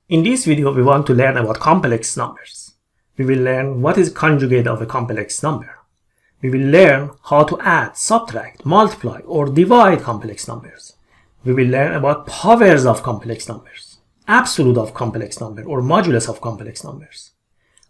In this video, we want to learn about complex numbers. We will learn what is conjugate of a complex number. We will learn how to add, subtract, multiply, or divide complex numbers. We will learn about powers of complex numbers, absolute of complex number, or modulus of complex numbers,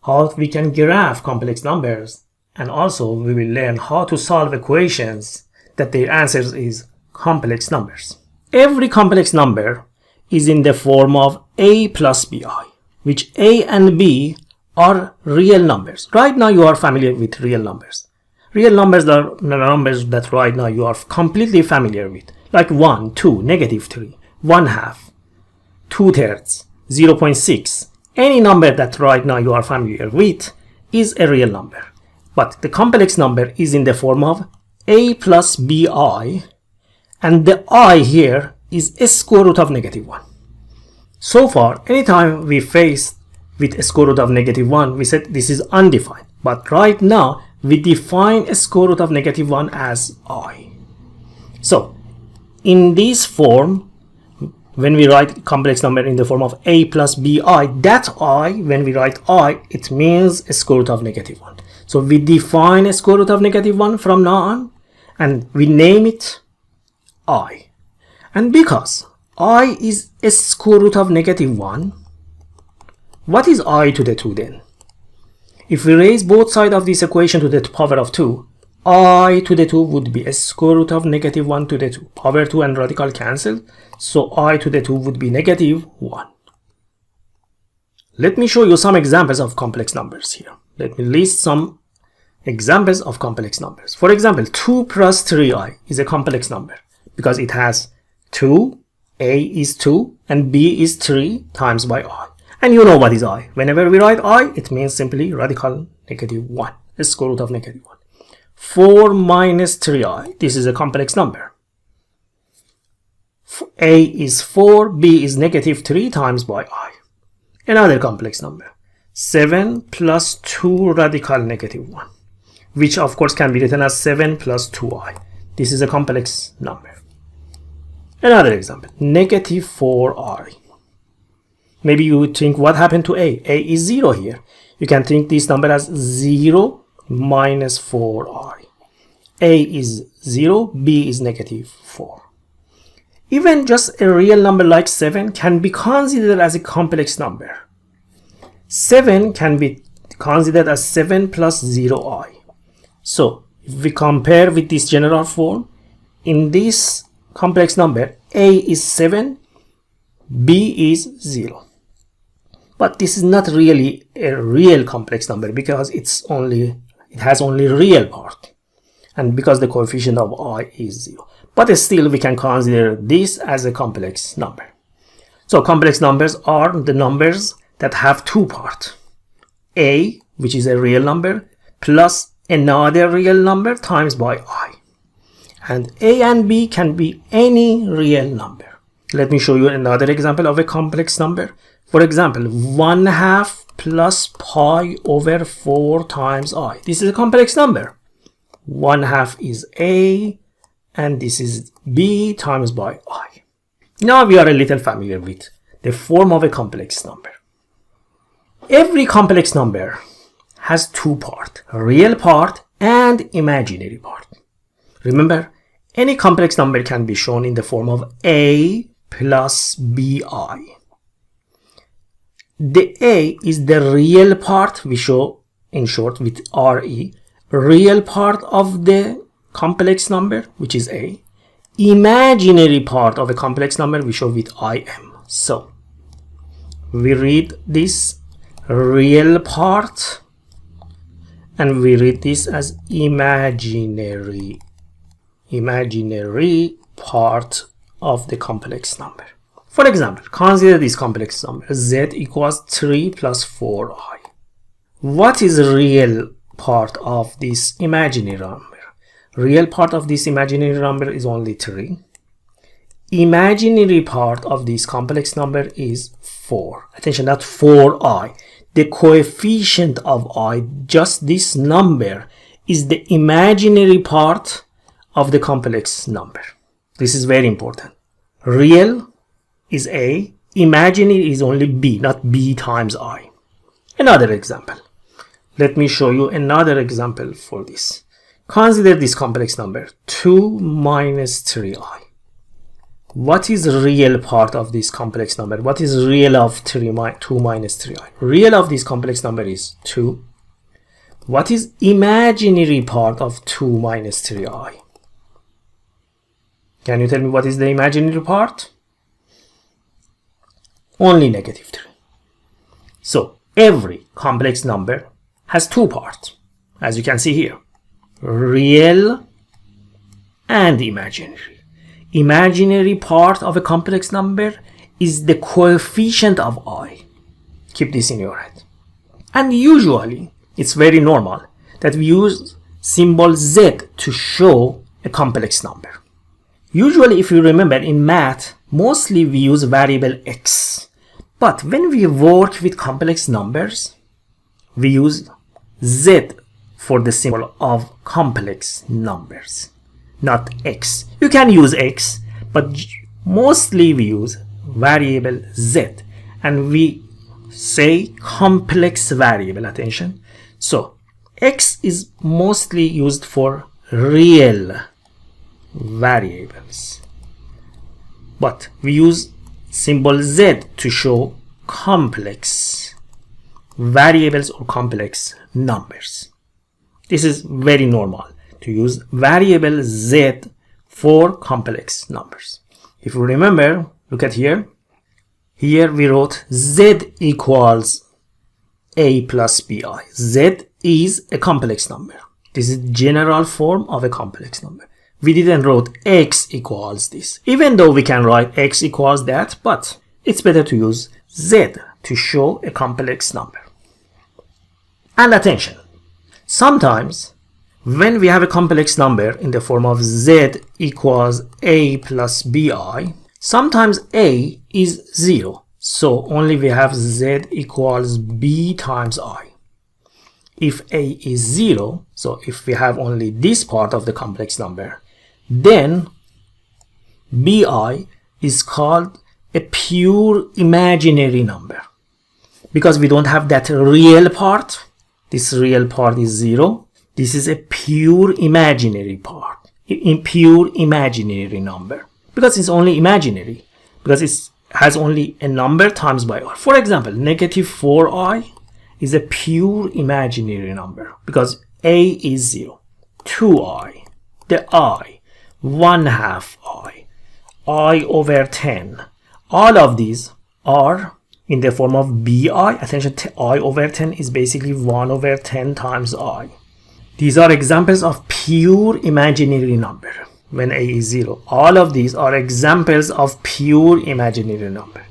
how we can graph complex numbers, and also we will learn how to solve equations that their answers is complex numbers. Every complex number is in the form of a plus bi, which a and b are real numbers. Right now you are familiar with real numbers. Real numbers are numbers that right now you are completely familiar with, like 1, 2, -3, 1/2, 2/3, 0.6. Any number that right now you are familiar with is a real number. But the complex number is in the form of a plus bi, and the I here is a square root of -1. So far, anytime we faced with a square root of -1, we said this is undefined. But right now, we define a square root of -1 as I. So, in this form, when we write complex number in the form of a plus bi, that I, when we write I, it means a square root of -1. So we define a square root of -1 from now on, and we name it I. And because I is a square root of -1, what is I to the 2 then? If we raise both sides of this equation to the power of 2, I to the 2 would be a square root of -1 to the 2. Power 2 and radical cancel, so I to the 2 would be -1. Let me show you some examples of complex numbers here. Let me list some examples of complex numbers. For example, 2 plus 3i is a complex number because it has 2, a is 2, and b is 3 times by I. And you know what is I. Whenever we write I, it means simply radical -1, a square root of -1. 4 minus 3i, this is a complex number. A is 4, b is -3 times by I. Another complex number. 7 plus 2 radical -1, which of course can be written as 7 plus 2i. This is a complex number. Another example, -4i. Maybe you would think, what happened to a? A is 0 here. You can think this number as 0 minus 4i. A is 0, b is -4. Even just a real number like 7 can be considered as a complex number. 7 can be considered as 7 plus 0i. So, if we compare with this general form, in this complex number, a is 7, b is 0. But this is not really a real complex number because it has only real part, and because the coefficient of I is 0. But still we can consider this as a complex number. So complex numbers are the numbers that have two parts. A, which is a real number, plus another real number times by I. And a and b can be any real number. Let me show you another example of a complex number. For example, 1/2 plus pi over 4 times I. This is a complex number. 1/2 is a, and this is b times by I. Now we are a little familiar with the form of a complex number. Every complex number has two parts, real part and imaginary part. Remember, any complex number can be shown in the form of a plus bi. The a is the real part, we show in short with re, real part of the complex number, which is a. Imaginary part of a complex number we show with im. So, we read this real part and we read this as imaginary part of the complex number. For example, consider this complex number z equals 3 plus 4i. What is real part of this imaginary number? Real part of this imaginary number is only 3. Imaginary part of this complex number is 4. Attention, not 4i. The coefficient of I, just this number, is the imaginary part of the complex number. This is very important. Real is a, imaginary is only b, not b times I. Another example. Let me show you another example for this. Consider this complex number 2 minus 3i. What is the real part of this complex number? What is real of 2 minus 3i? Real of this complex number is 2. What is imaginary part of 2 minus 3i? Can you tell me what is the imaginary part? Only negative 3. So every complex number has two parts, as you can see here. Real and imaginary. Imaginary part of a complex number is the coefficient of I. Keep this in your head. And usually, it's very normal that we use symbol Z to show a complex number. Usually, if you remember in math, mostly we use variable x. But when we work with complex numbers, we use Z for the symbol of complex numbers, not x. You can use x, but mostly we use variable Z. And we say complex variable, attention. So x is mostly used for real variables, but we use symbol Z to show complex variables or complex numbers. This is very normal to use variable Z for complex numbers. If you remember, look at here. Here we wrote Z equals a plus bi. Z is a complex number. This is general form of a complex number. We didn't wrote x equals this, even though we can write x equals that, but it's better to use Z to show a complex number. And attention, sometimes when we have a complex number in the form of Z equals a plus bi, sometimes a is 0. So only we have Z equals b times I. If a is 0, so if we have only this part of the complex number, then bi is called a pure imaginary number. Because we don't have that real part, this real part is 0. This is a pure imaginary part, pure imaginary number. Because it's only imaginary, because it has only a number times by I. For example, negative 4i is a pure imaginary number because a is 0. 2i, the I, 1/2 I over 10. All of these are in the form of bi. Attention, I over 10 is basically 1 over 10 times I. These are examples of pure imaginary number when a is 0. All of these are examples of pure imaginary number.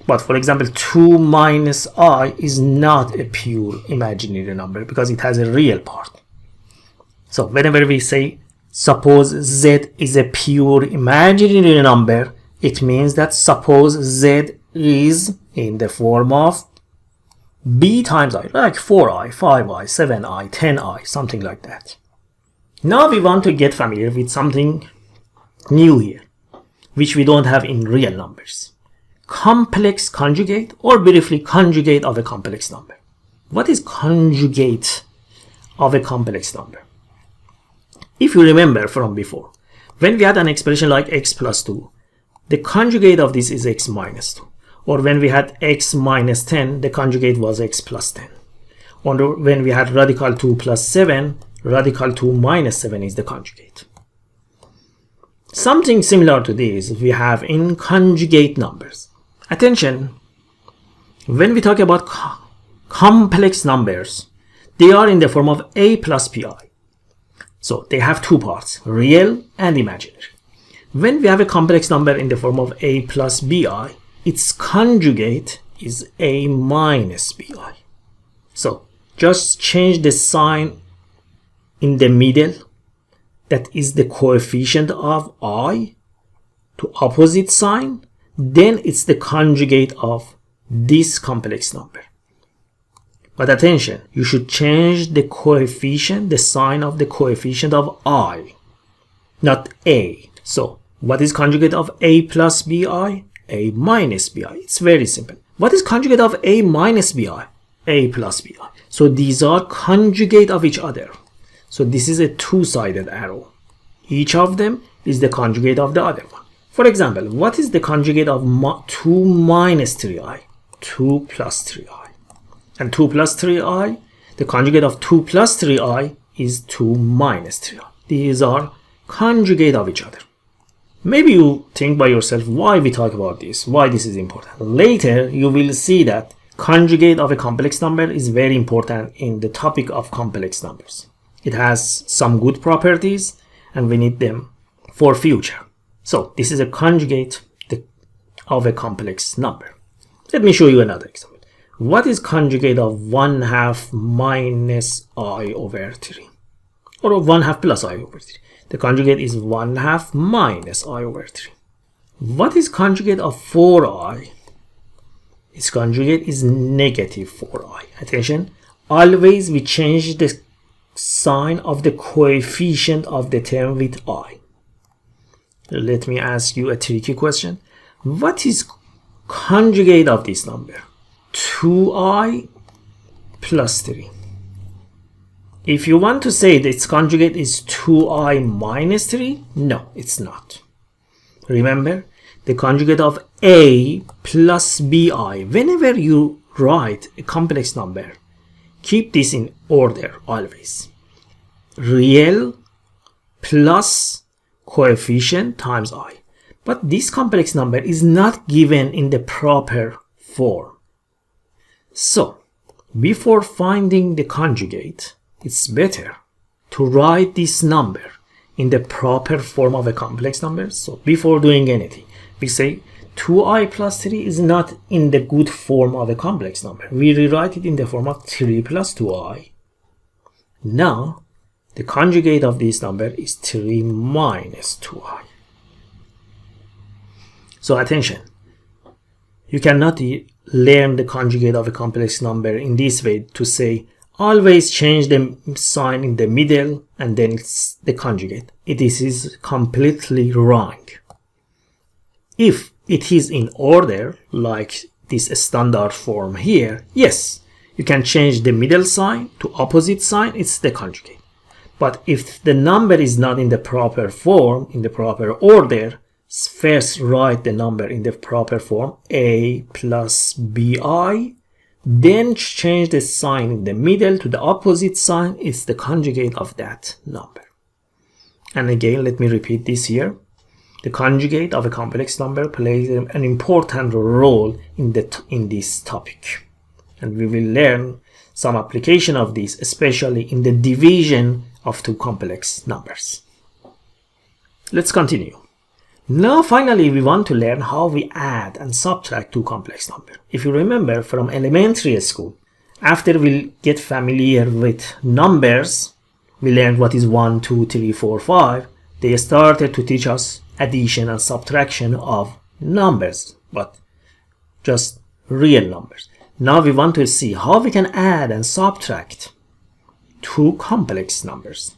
But for example, 2 minus I is not a pure imaginary number because it has a real part. So whenever we say suppose Z is a pure imaginary number, it means that suppose Z is in the form of b times I, like 4i, 5i, 7i, 10i, something like that. Now we want to get familiar with something new here, which we don't have in real numbers. Complex conjugate, or briefly conjugate of a complex number. What is conjugate of a complex number? If you remember from before, when we had an expression like x plus 2, the conjugate of this is x minus 2. Or when we had x minus 10, the conjugate was x plus 10. Or when we had radical 2 plus 7, radical 2 minus 7 is the conjugate. Something similar to this we have in conjugate numbers. Attention, when we talk about complex numbers, they are in the form of a plus pi. So they have two parts, real and imaginary. When we have a complex number in the form of a plus bi, its conjugate is a minus bi. So just change the sign in the middle, that is the coefficient of I, to opposite sign, then it's the conjugate of this complex number. But attention, you should change the coefficient, the sign of the coefficient of I, not a. So what is conjugate of a plus bi? a minus bi. It's very simple. What is conjugate of a minus bi? A plus bi. So these are conjugate of each other. So this is a two-sided arrow. Each of them is the conjugate of the other one. For example, what is the conjugate of 2 minus 3i? 2 plus 3i. And 2 plus 3i, the conjugate of 2 plus 3i is 2 minus 3i. These are conjugate of each other. Maybe you think by yourself why we talk about this, why this is important. Later, you will see that conjugate of a complex number is very important in the topic of complex numbers. It has some good properties and we need them for future. So this is a conjugate of a complex number. Let me show you another example. What is conjugate of 1/2 minus I over 3? Or 1/2 plus I over 3? The conjugate is 1/2 minus I over 3. What is conjugate of 4i? Its conjugate is negative 4i. Attention, always we change the sign of the coefficient of the term with I. Let me ask you a tricky question. What is conjugate of this number? 2i plus 3. If you want to say that its conjugate is 2i minus 3, no, it's not. Remember, the conjugate of a plus bi. Whenever you write a complex number, keep this in order always. Real plus coefficient times I. But this complex number is not given in the proper form. So, before finding the conjugate, it's better to write this number in the proper form of a complex number. So, before doing anything, we say 2i plus 3 is not in the good form of a complex number. We rewrite it in the form of 3 plus 2i. Now, the conjugate of this number is 3 minus 2i. So attention, you cannot learn the conjugate of a complex number in this way to say always change the sign in the middle and then it's the conjugate. This is completely wrong. If it is in order, like this standard form here, yes, you can change the middle sign to opposite sign, it's the conjugate. But if the number is not in the proper form, in the proper order, first write the number in the proper form, a plus bi, then change the sign in the middle to the opposite sign, it's the conjugate of that number. And again, let me repeat this here. The conjugate of a complex number plays an important role in this topic. And we will learn some application of this, especially in the division of two complex numbers. Let's continue. Now finally we want to learn how we add and subtract two complex numbers. If you remember from elementary school, after we get familiar with numbers, we learned what is 1, 2, 3, 4, 5. They started to teach us addition and subtraction of numbers, but just real numbers. Now we want to see how we can add and subtract two complex numbers.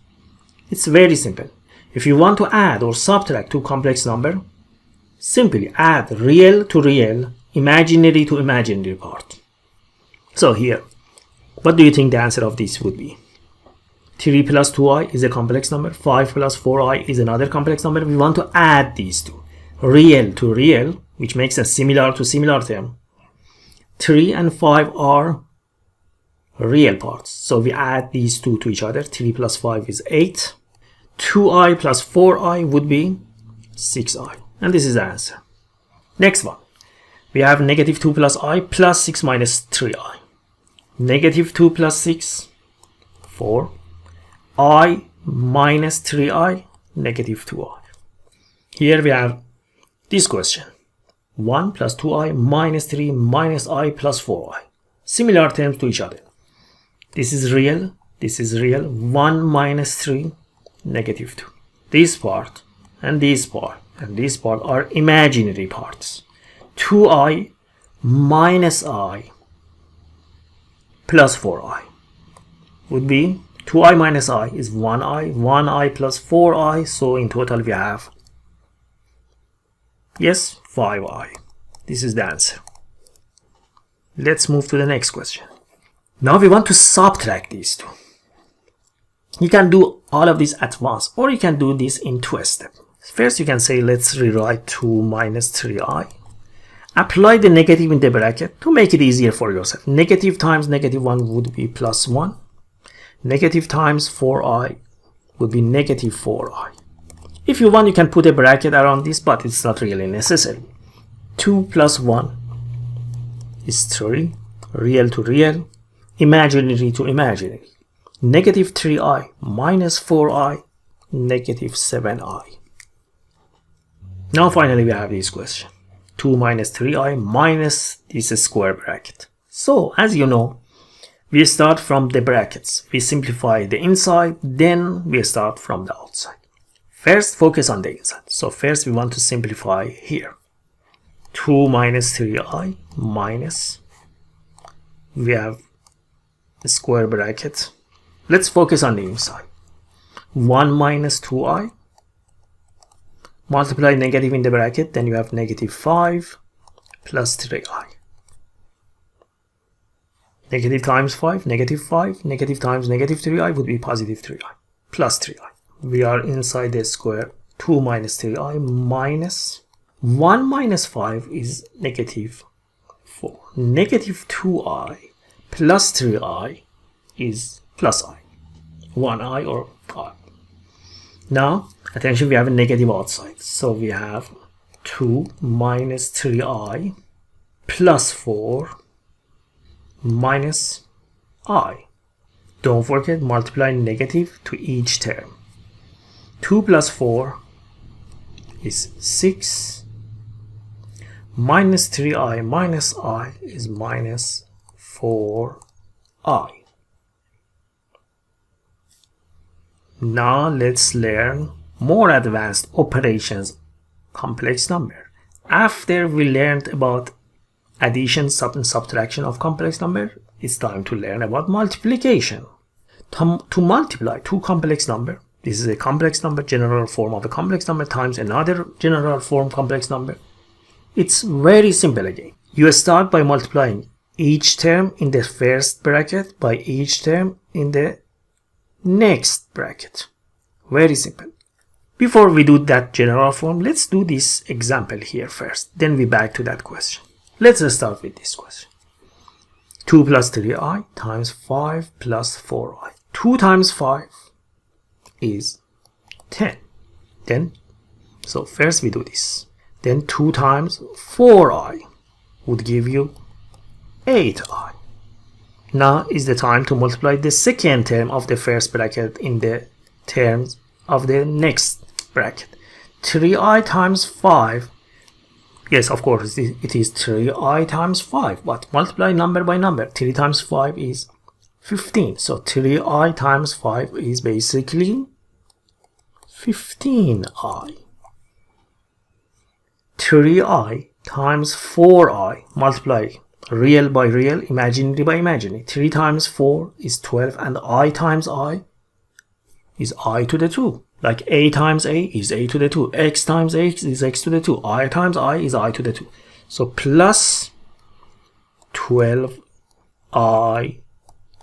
It's very simple. If you want to add or subtract two complex numbers, simply add real to real, imaginary to imaginary part. So here, what do you think the answer of this would be? 3 plus 2i is a complex number, 5 plus 4i is another complex number. We want to add these two, real to real, which makes a similar to similar term. 3 and 5 are real parts, so we add these two to each other. 3 plus 5 is 8. 2i plus 4i would be 6i, and this is the answer. Next one, we have negative 2 plus I plus 6 minus 3i. Negative 2 plus 6, 4. I minus 3i, negative 2i. Here we have this question. 1 plus 2i minus 3 minus I plus 4i. Similar terms to each other. This is real, this is real. 1 minus 3, negative 2. This part and this part and this part are imaginary parts. 2i minus I plus 4i would be 2i minus I is 1i, 1i plus 4i, so in total we have, yes, 5i. This is the answer. Let's move to the next question. Now we want to subtract these two. You can do all of this at once, or you can do this in two steps. First, you can say, let's rewrite 2 minus 3i. Apply the negative in the bracket to make it easier for yourself. Negative times negative 1 would be plus 1. Negative times 4i would be negative 4i. If you want, you can put a bracket around this, but it's not really necessary. 2 plus 1 is 3. Real to real. Imaginary to imaginary. Negative 3i minus 4i, negative 7i. Now finally we have this question. 2 minus 3i minus this square bracket. So as you know, we start from the brackets. We simplify the inside, then we start from the outside. First, focus on the inside. So first we want to simplify here. 2 minus 3i minus, we have a square bracket. Let's focus on the inside. 1 minus 2i. Multiply negative in the bracket, then you have negative 5 plus 3i. Negative times 5, negative 5. Negative times negative 3i would be positive 3i plus 3i. We are inside the square. 2 minus 3i minus 1 minus 5 is negative 4. Negative 2i plus 3i is plus I. 1i or I. Now, attention, we have a negative outside. So we have 2 minus 3i plus 4 minus I. Don't forget, multiply negative to each term. 2 plus 4 is 6. Minus 3i minus I is minus 4i. Now let's learn more advanced operations, complex number. After we learned about addition and subtraction of complex number, it's time to learn about multiplication. To multiply two complex number, this is a complex number, general form of a complex number times another general form complex number. It's very simple again. You start by multiplying each term in the first bracket by each term in the next bracket. Very simple. Before we do that general form, let's do this example here first. Then we back to that question. Let's start with this question. 2 plus 3i times 5 plus 4i. 2 times 5 is 10. So first we do this. Then 2 times 4i would give you 8i. Now is the time to multiply the second term of the first bracket in the terms of the next bracket. 3i times 5. Yes, of course, it is 3i times 5, but multiply number by number. 3 times 5 is 15. So 3i times 5 is basically 15i. 3i times 4i, multiply real by real, imaginary by imaginary. 3 times 4 is 12, and I times I is I to the 2. Like a times a is a to the 2. X times x is x to the 2. I times I is I to the 2. So plus 12i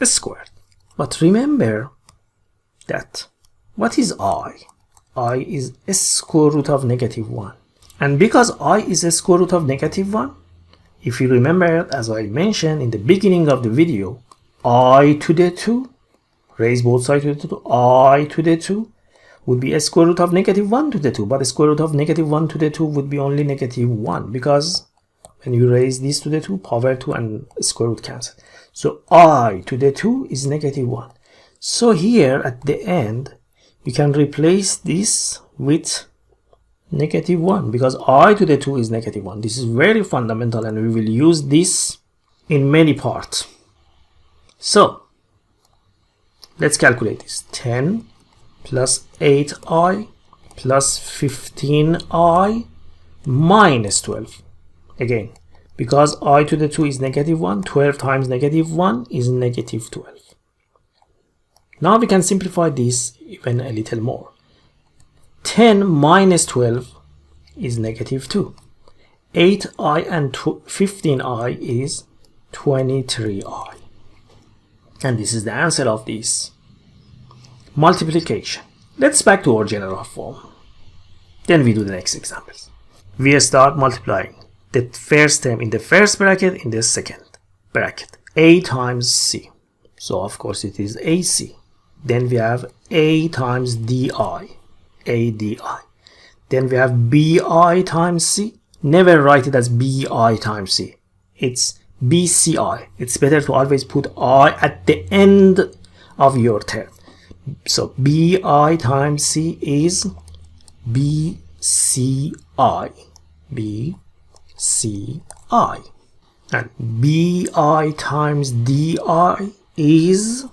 squared. But remember that what is I? I is a square root of negative 1. And because I is a square root of negative 1, if you remember, as I mentioned in the beginning of the video, I to the 2, raise both sides to the 2, I to the 2 would be a square root of negative 1 to the 2, but a square root of negative 1 to the 2 would be only negative 1, because when you raise this to the 2, power 2 and square root cancel. So I to the 2 is negative 1. So here at the end, you can replace this with negative 1, because I to the 2 is negative 1. This is very fundamental, and we will use this in many parts. So let's calculate this. 10 plus 8i plus 15i minus 12. Again, because I to the 2 is negative 1, 12 times negative 1 is negative 12. Now we can simplify this even a little more. 10 minus 12 is negative 2. 8i and 15i is 23i. And this is the answer of this multiplication. Let's back to our general form. Then we do the next examples. We start multiplying the first term in the first bracket in the second bracket. A times c. So of course it is AC. Then we have A times DI. ADI. Then we have BI times C. Never write it as BI times C. It's BCI. It's better to always put I at the end of your term. So BI times C is BCI. BCI. And BI times DI is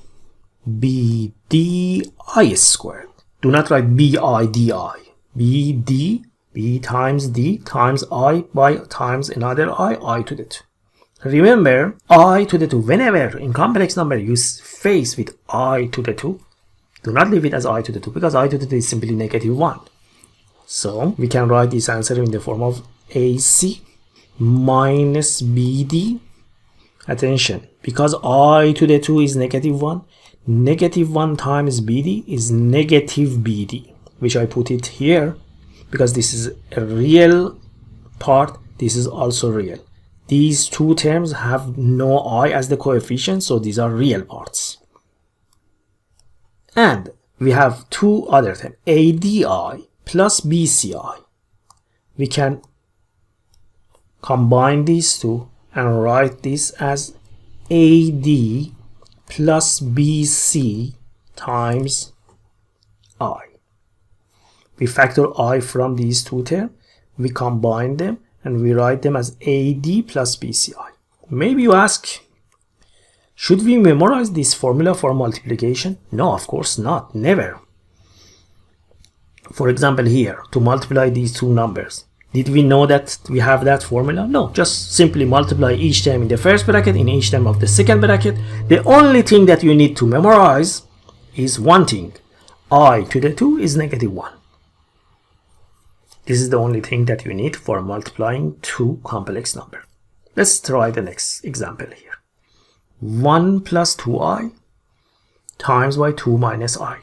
BDI squared. Do not write BIDI. BD, B times D times I by times another I to the 2. Remember, I to the 2, whenever in complex number you face with I to the 2, do not leave it as I to the 2 because I to the 2 is simply -1. So we can write this answer in the form of AC minus BD. Attention, because I to the 2 is -1, -1 times BD is negative BD, which I put it here because this is a real part, this is also real. These two terms have no I as the coefficient, so these are real parts. And we have two other terms, ADI plus BCI. We can combine these two and write this as AD plus BC times I. We factor I from these two terms, we combine them, and we write them as AD plus BCI. Maybe you ask, should we memorize this formula for multiplication? No, of course not, never. For example here, to multiply these two numbers, did we know that we have that formula? No, just simply multiply each term in the first bracket in each term of the second bracket. The only thing that you need to memorize is one thing. I to the 2 is -1. This is the only thing that you need for multiplying two complex numbers. Let's try the next example here. 1 plus 2i times by 2 minus I.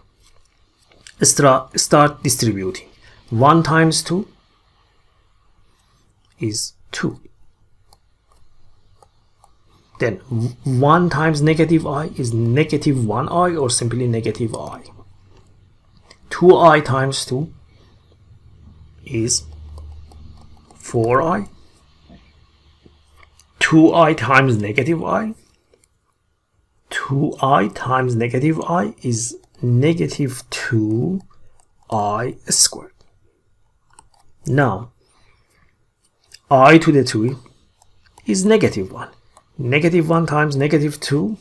Start distributing. 1 times 2 is 2. Then 1 times -I is -1i or simply -I. 2i times 2 is 4i. 2i times -I. 2i times -I is -2i squared. Now, I to the 2 is -1. -1 times -2,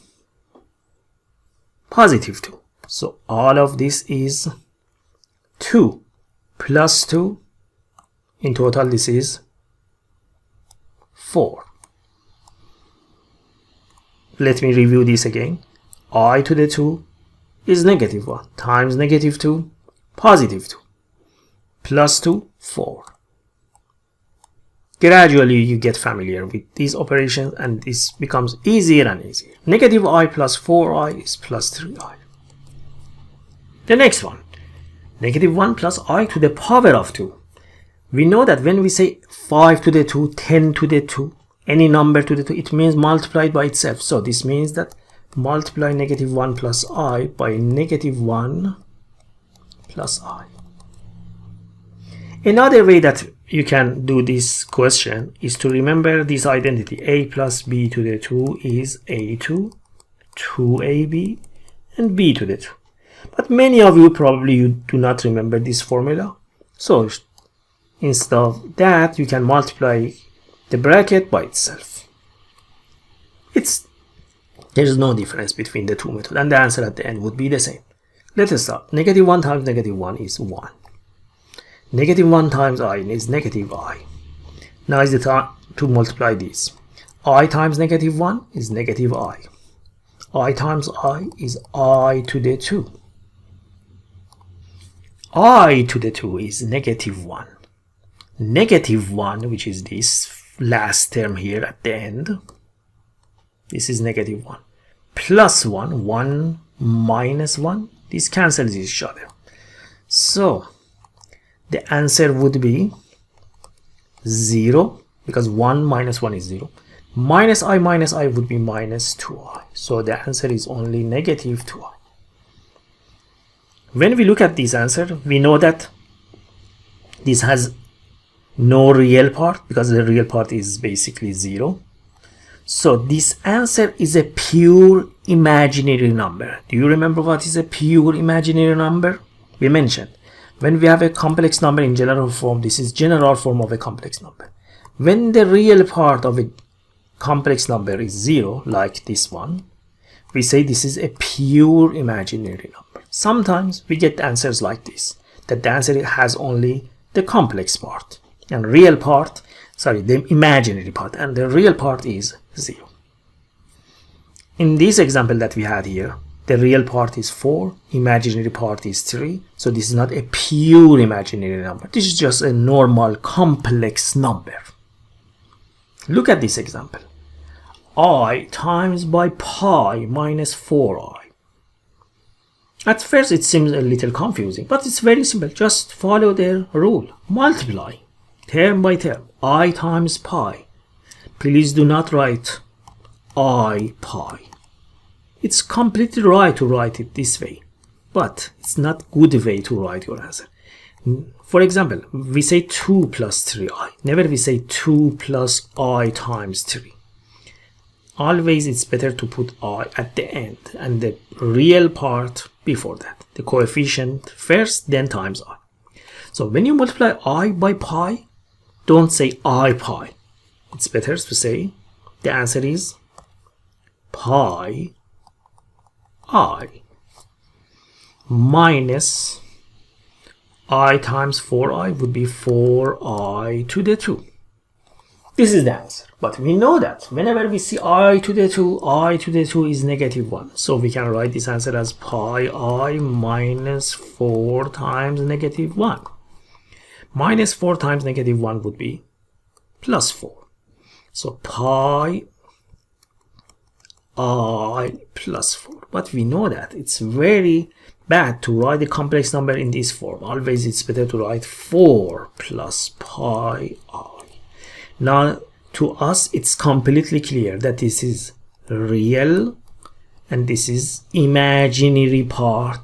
+2. So all of this is 2 plus 2. In total, this is 4. Let me review this again. I to the 2 is -1 times -2, +2, plus 2, 4. Gradually you get familiar with these operations and this becomes easier and easier. -I plus 4i is plus 3i. The next one, -1 plus I to the power of 2. We know that when we say 5 to the 2, 10 to the 2, any number to the 2, it means multiplied by itself. So this means that multiply -1 plus I by -1 plus I. Another way that you can do this question is to remember this identity. A plus B to the 2 is A2, 2AB, and B to the 2. But many of you probably do not remember this formula. So instead of that, you can multiply the bracket by itself. There's no difference between the two methods, and the answer at the end would be the same. Let us start. -1 times -1 is 1. -1 times I is -I. Now is the time to multiply these. I times -1 is -I. I times I is I to the 2. I to the 2 is -1. negative 1, which is this last term here at the end. This is negative 1. Plus 1, 1 minus 1. This cancels each other. So the answer would be 0, because 1 minus 1 is 0. Minus I would be minus 2i. So the answer is only negative 2i. When we look at this answer, we know that this has no real part, because the real part is basically 0. So this answer is a pure imaginary number. Do you remember what is a pure imaginary number? We mentioned when we have a complex number in general form, this is general form of a complex number. When the real part of a complex number is 0, like this one, we say this is a pure imaginary number. Sometimes we get answers like this, that the answer has only the complex part and real part, sorry, the imaginary part, and the real part is 0. In this example that we had here, the real part is 4, imaginary part is 3, so this is not a pure imaginary number. This is just a normal complex number. Look at this example. I times by pi minus 4i. At first it seems a little confusing, but it's very simple. Just follow the rule. Multiply term by term. I times pi. Please do not write I pi. It's completely right to write it this way, but it's not good way to write your answer. For example, we say 2 plus 3i. Never we say 2 plus I times 3. Always it's better to put I at the end and the real part before that. The coefficient first, then times I. So when you multiply I by pi, don't say I pi. It's better to say the answer is pi I minus I times 4i would be 4i to the 2. This is the answer. But we know that whenever we see I to the 2 is negative 1. So we can write this answer as pi I minus 4 times negative 1. Minus 4 times negative 1 would be plus 4. So pi I plus 4. But we know that it's very bad to write the complex number in this form. Always it's better to write 4 plus pi I. Now to us it's completely clear that this is real and this is imaginary part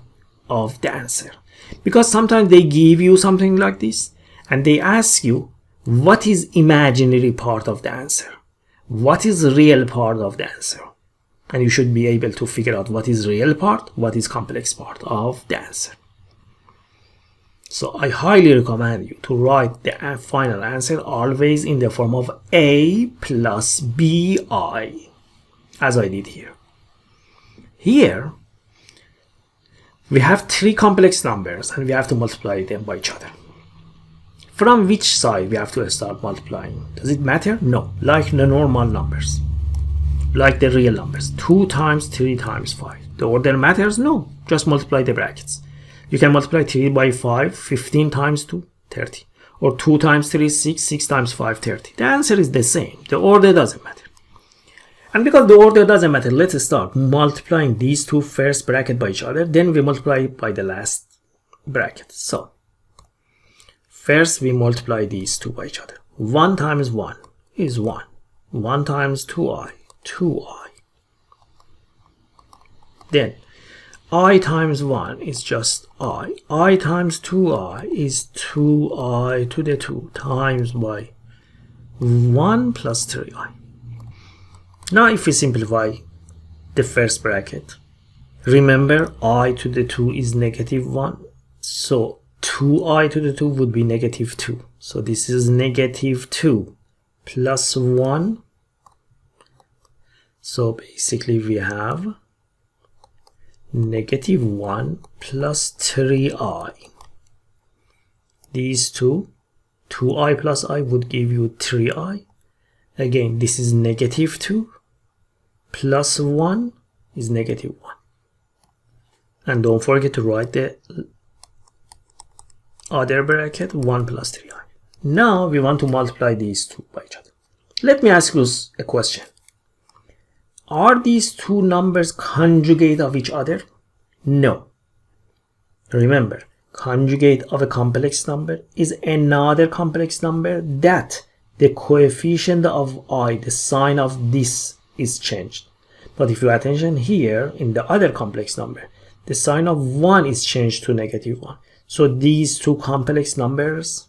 of the answer, because sometimes they give you something like this and they ask you what is imaginary part of the answer, what is real part of the answer, and you should be able to figure out what is real part, what is complex part of the answer. So I highly recommend you to write the final answer always in the form of A plus BI, as I did here. Here we have 3 complex numbers and we have to multiply them by each other. From which side we have to start multiplying? Does it matter? No, like the normal numbers, like the real numbers. 2 times 3 times 5. The order matters? No, just multiply the brackets. You can multiply 3 by 5, 15 times 2, 30. Or 2 times 3, 6, 6 times 5, 30. The answer is the same. The order doesn't matter. And because the order doesn't matter, let's start multiplying these two first bracket by each other. Then we multiply by the last bracket. So, first we multiply these two by each other. 1 times 1 is 1. 1 times 2i, 2i. Then, I times 1 is just I. I times 2i is 2i to the 2 times by 1 plus 3i. Now if we simplify the first bracket, remember I to the 2 is negative 1. So 2i to the 2 would be negative 2. So this is negative 2 plus 1. So basically we have negative 1 plus 3i. These two, 2i plus I would give you 3i. Again, this is negative 2 plus 1 is negative 1. And don't forget to write the other bracket, 1 plus 3i. Now we want to multiply these two by each other. Let me ask you a question. Are these two numbers conjugate of each other? No. Remember, conjugate of a complex number is another complex number that the coefficient of I, the sign of this, is changed. But if you pay attention here, in the other complex number, the sign of 1 is changed to -1. So these two complex numbers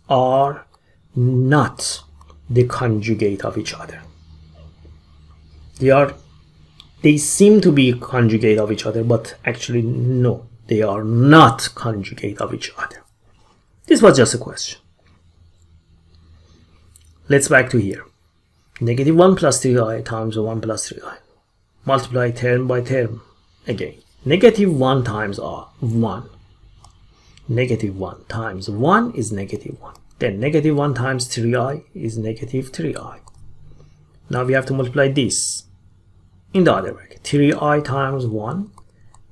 are not the conjugate of each other. They seem to be conjugate of each other, but actually no, they are not conjugate of each other. This was just a question. Let's back to here. -1 plus 3i times 1 plus 3i. Multiply term by term again. -1 times 1. -1 times 1 is -1. Then -1 times 3i is -3i. Now we have to multiply this in the other bracket. 3i times 1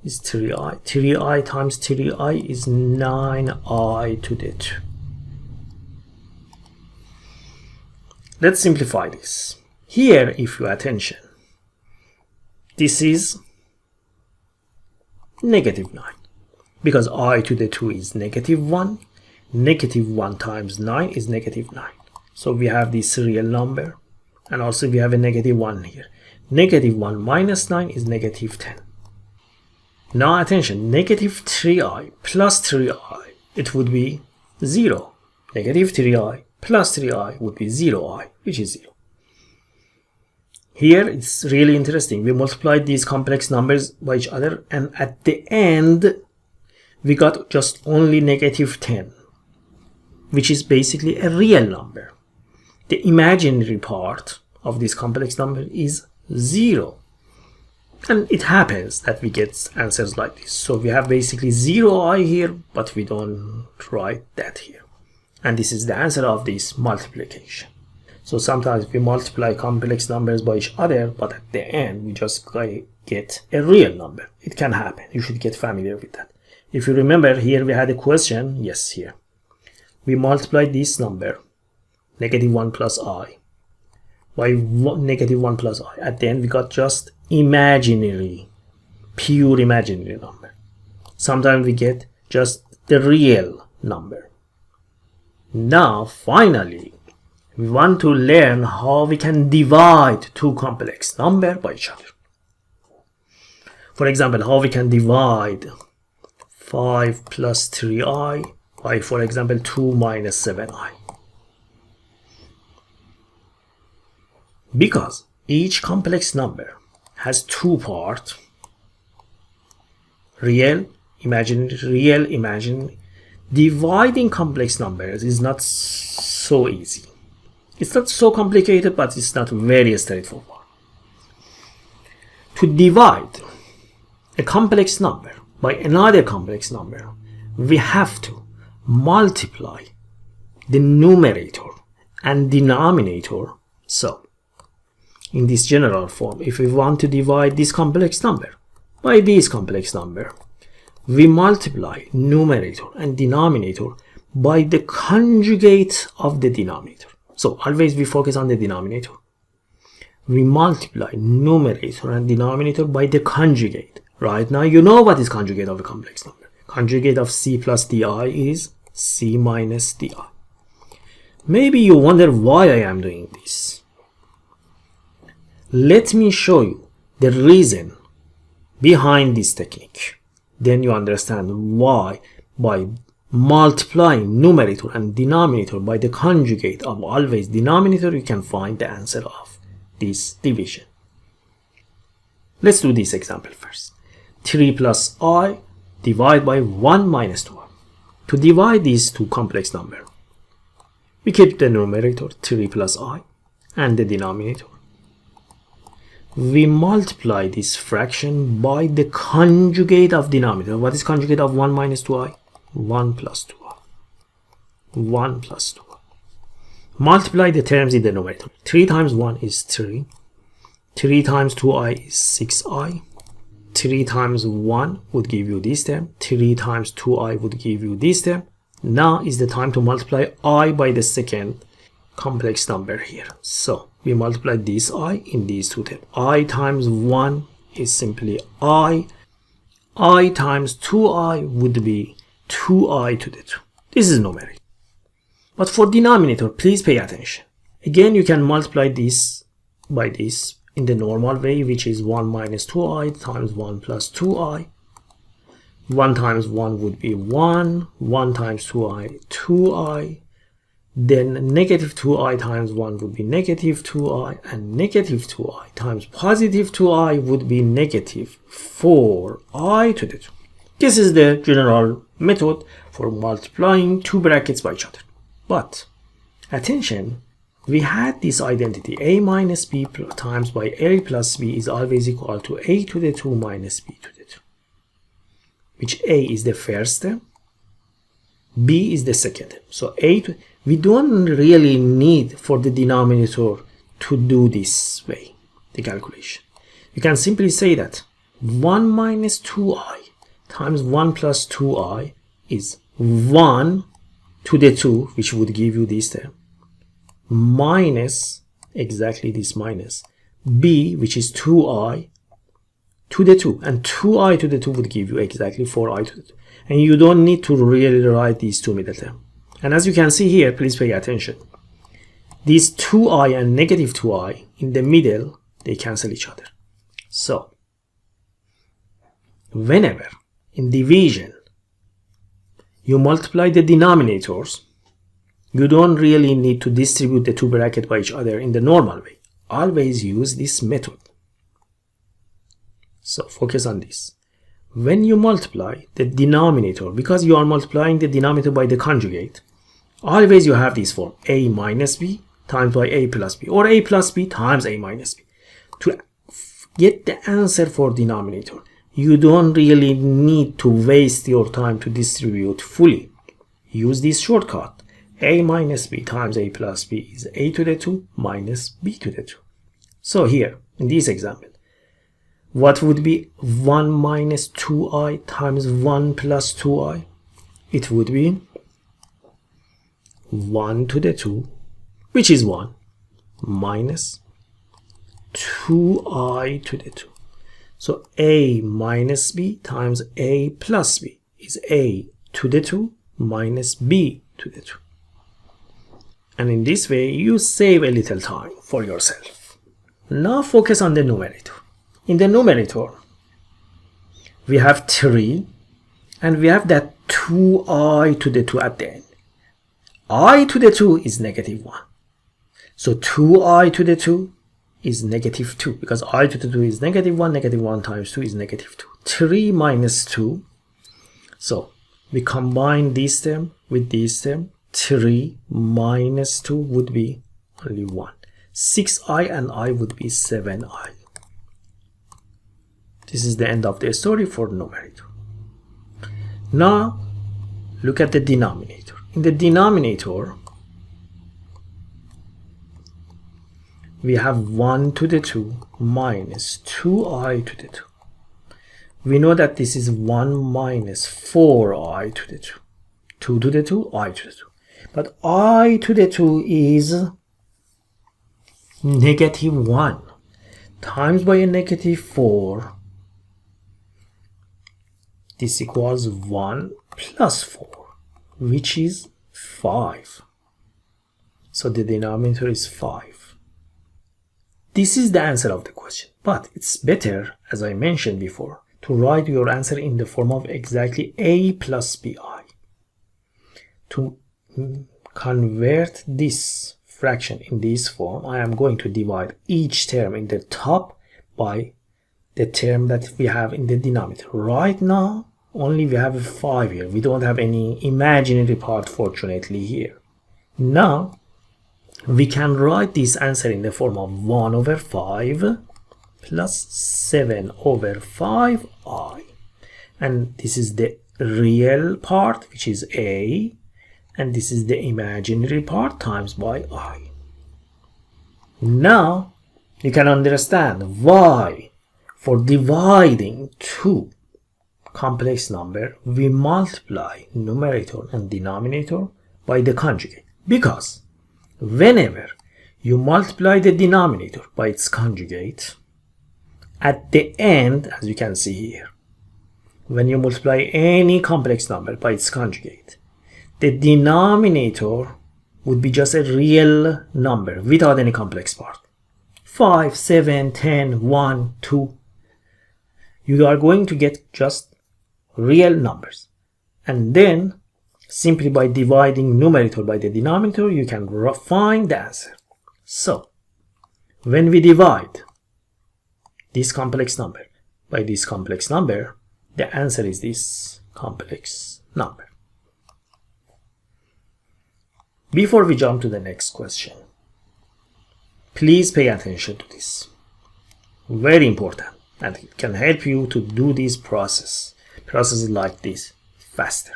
is 3i. 3i times 3i is 9i to the 2. Let's simplify this. Here, if you pay attention, this is -9. Because I to the 2 is -1. -1 times 9 is -9. So we have this real number. And also we have a -1 here. -1 minus 9 is -10. Now attention, -3i plus 3i, it would be 0. -3i plus 3i would be 0i, which is 0. Here it's really interesting. We multiplied these complex numbers by each other, and at the end we got just only -10, which is basically a real number. The imaginary part of this complex number is 0. And it happens that we get answers like this. So we have basically 0i here, but we don't write that here. And this is the answer of this multiplication. So sometimes we multiply complex numbers by each other, but at the end we just get a real number. It can happen. You should get familiar with that. If you remember, here we had a question. Yes, here. We multiplied this number, -1 plus I, by -1 plus I. At the end we got just imaginary, pure imaginary number. Sometimes we get just the real number. Now finally we want to learn how we can divide two complex numbers by each other. For example, how we can divide 5 plus 3i by, for example, 2 minus 7i. Because each complex number has two parts, real, imaginary, real, imaginary. Dividing complex numbers is not so easy. It's not so complicated, but it's not very straightforward. To divide a complex number by another complex number, we have to multiply the numerator and denominator. So, in this general form, if we want to divide this complex number by this complex number, we multiply numerator and denominator by the conjugate of the denominator. So always we focus on the denominator. We multiply numerator and denominator by the conjugate. Right now you know what is conjugate of a complex number. Conjugate of c plus di is c minus di. Maybe you wonder why I am doing this. Let me show you the reason behind this technique. Then you understand why by multiplying numerator and denominator by the conjugate of always denominator, you can find the answer of this division. Let's do this example first. 3 plus I divide by 1 minus 2. To divide these two complex numbers, we keep the numerator 3 plus I and the denominator. We multiply this fraction by the conjugate of denominator. What is conjugate of 1 minus 2i? 1 plus 2i. 1 plus 2i. Multiply the terms in the numerator. 3 times 1 is 3. 3 times 2i is 6i. 3 times 1 would give you this term. 3 times 2i would give you this term. Now is the time to multiply I by the second complex number here. So we multiply this I in these two terms. I times 1 is simply I. I times 2I would be 2I to the 2. This is numeric. But for denominator, please pay attention. Again, you can multiply this by this in the normal way, which is 1 minus 2I times 1 plus 2I. 1 times 1 would be 1. 1 times 2I, 2I. Then negative 2I times 1 would be negative 2I. And negative 2I times positive 2I would be negative 4I to the 2. This is the general method for multiplying two brackets by each other. But attention, we had this identity a minus b times by a plus b is always equal to a to the 2 minus b to the 2, which a is the first term, b is the second term. So we don't really need for the denominator to do this way, the calculation. You can simply say that 1 minus 2i times 1 plus 2i is 1 to the 2, which would give you this term, minus, exactly this minus, b, which is 2i to the 2, and 2i to the 2 would give you exactly 4i to the 2. And you don't need to really write these two middle terms. And as you can see here, please pay attention. These 2i and negative 2i in the middle, they cancel each other. So, whenever in division you multiply the denominators, you don't really need to distribute the two brackets by each other in the normal way. Always use this method. So focus on this. When you multiply the denominator, because you are multiplying the denominator by the conjugate, always you have this form, a minus b times by a plus b, or a plus b times a minus b. To get the answer for denominator, you don't really need to waste your time to distribute fully. Use this shortcut. A minus b times a plus b is a to the 2 minus b to the 2. So here, in this example, what would be 1 minus 2i times 1 plus 2i? It would be 1 to the 2, which is 1, minus 2i to the 2. So a minus b times a plus b is a to the 2 minus b to the 2. And in this way, you save a little time for yourself. Now focus on the numerator. In the numerator, we have 3, and we have that 2i to the 2 at the end. I to the 2 is negative 1. So 2i to the 2 is negative 2, because I to the 2 is negative 1. Negative 1 times 2 is negative 2. 3 minus 2. So we combine this term with this term. 3 minus 2 would be only 1. 6i and I would be 7i. This is the end of the story for numerator. Now look at the denominator. In the denominator, we have 1 to the 2 minus 2i to the 2. We know that this is 1 minus 4i to the 2. 2 to the 2, I to the 2. But I to the 2 is negative 1 times by a negative 4. This equals 1 plus 4, which is 5. So the denominator is 5. This is the answer of the question. But it's better, as I mentioned before, to write your answer in the form of exactly a plus bi. To convert this fraction in this form, I am going to divide each term in the top by the term that we have in the denominator. Right now, only we have a 5 here. We don't have any imaginary part, fortunately, here. Now, we can write this answer in the form of 1 over 5 plus 7 over 5i. And this is the real part, which is a, and this is the imaginary part times by I. Now, you can understand why for dividing two complex number, we multiply numerator and denominator by the conjugate. Because whenever you multiply the denominator by its conjugate, at the end, as you can see here, when you multiply any complex number by its conjugate, the denominator would be just a real number without any complex part. 5, 7, 10, 1, 2. You are going to get just real numbers. And then, simply by dividing numerator by the denominator, you can find the answer. So, when we divide this complex number by this complex number, the answer is this complex number. Before we jump to the next question, please pay attention to this. Very important, and it can help you to do this processes like this faster.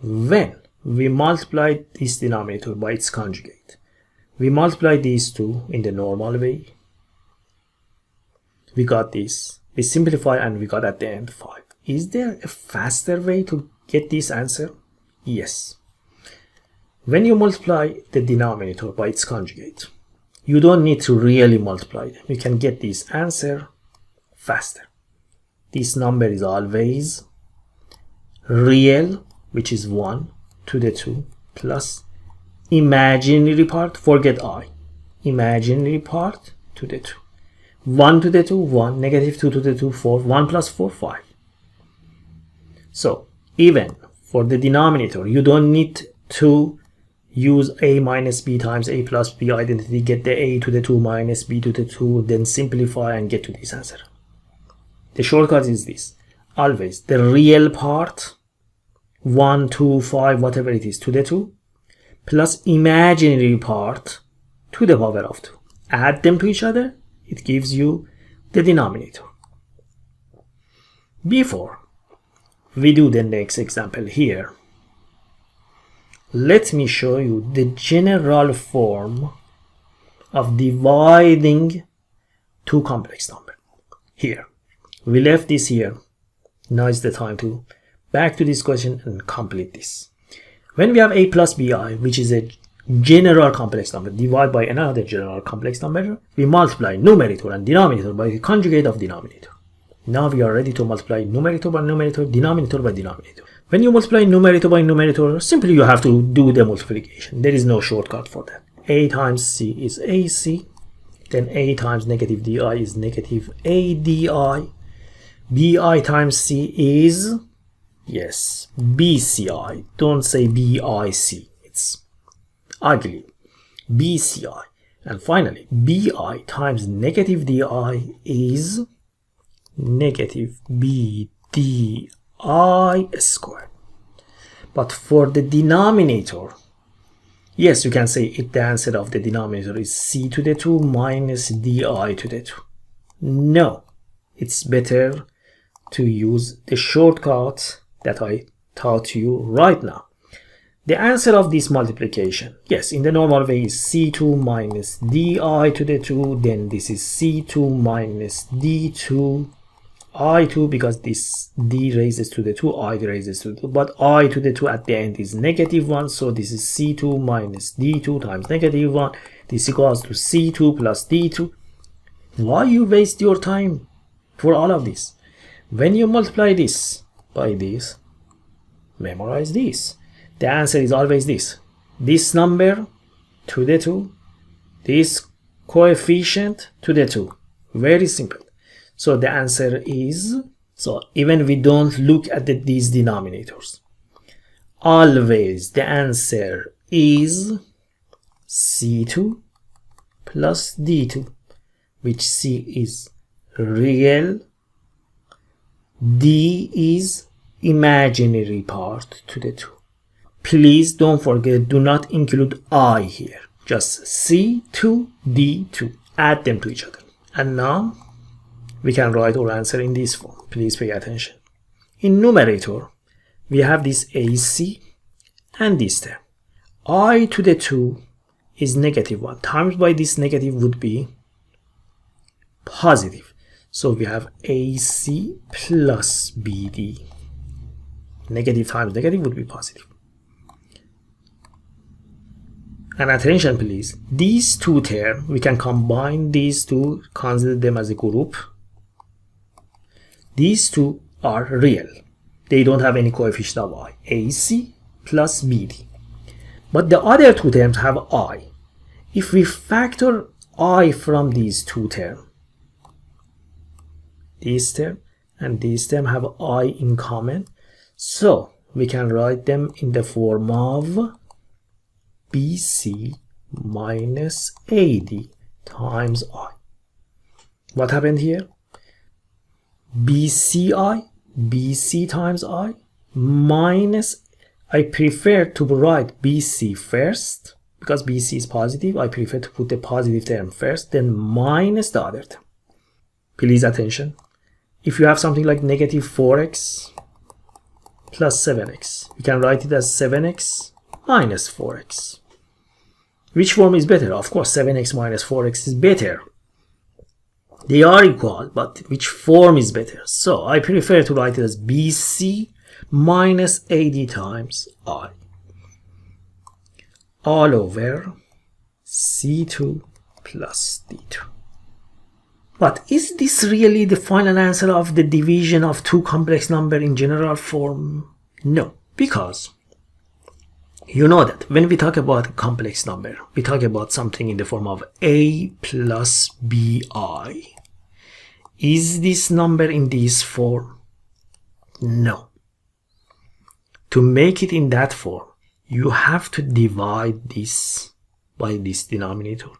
When we multiply this denominator by its conjugate, we multiply these two in the normal way. We got this. We simplify and we got at the end 5. Is there a faster way to get this answer? Yes. When you multiply the denominator by its conjugate, you don't need to really multiply them. You can get this answer faster. This number is always real, which is 1 to the 2, plus imaginary part, forget I, imaginary part to the 2. 1 to the 2, 1, negative 2 to the 2, 4, 1 plus 4, 5. So, even for the denominator, you don't need to use a minus b times a plus b identity, get the a to the 2 minus b to the 2, then simplify and get to this answer. The shortcut is this. Always the real part, 1, 2, 5, whatever it is, to the 2, plus imaginary part to the power of 2. Add them to each other, it gives you the denominator. Before we do the next example here, let me show you the general form of dividing two complex numbers. Here, we left this here. Now is the time to back to this question and complete this. When we have a plus bi, which is a general complex number, divided by another general complex number, we multiply numerator and denominator by the conjugate of denominator. Now we are ready to multiply numerator by numerator, denominator by denominator. When you multiply numerator by numerator, simply you have to do the multiplication. There is no shortcut for that. A times c is ac, then a times negative di is negative adi. Bi times c is, yes, bci. Don't say bic, it's ugly. bci. And finally, bi times negative di is negative bdi squared. But for the denominator, yes, you can say the answer of the denominator is c to the 2 minus di to the 2. No, it's better to use the shortcut that I taught you right now. The answer of this multiplication, yes, in the normal way is c2 minus di to the 2, then this is c2 minus d2 I2, because this d raises to the 2, I raises to the 2, but I to the 2 at the end is negative 1, so this is c2 minus d2 times negative 1. This equals to c2 plus d2. Why you waste your time for all of this? When you multiply this by this, memorize this. The answer is always this. This number to the 2, this coefficient to the 2. Very simple. So the answer is, so even we don't look at these denominators, always the answer is c2 plus d2, which c is real, d is imaginary part to the 2. Please don't forget, do not include I here. Just c2, d2. Add them to each other. And now we can write our answer in this form. Please pay attention. In numerator, we have this ac and this term. I to the 2 is negative 1. Times by this negative would be positive. So we have AC plus BD. Negative times negative would be positive. And attention please, these two terms, we can combine these two, consider them as a group. These two are real. They don't have any coefficient of I. AC plus BD. But the other two terms have I. If we factor I from these two terms, this term and this term have I in common, so we can write them in the form of BC minus AD times I. What happened here? BC times I minus, I prefer to write BC first because BC is positive. I prefer to put the positive term first, then minus the other term. Please attention. If you have something like negative 4x plus 7x, we can write it as 7x minus 4x. Which form is better? Of course, 7x minus 4x is better. They are equal, but which form is better? So I prefer to write it as BC minus AD times I all over C2 plus D2. But is this really the final answer of the division of two complex numbers in general form? No, because you know that when we talk about a complex number, we talk about something in the form of A plus BI. Is this number in this form? No. To make it in that form, you have to divide this by this denominator.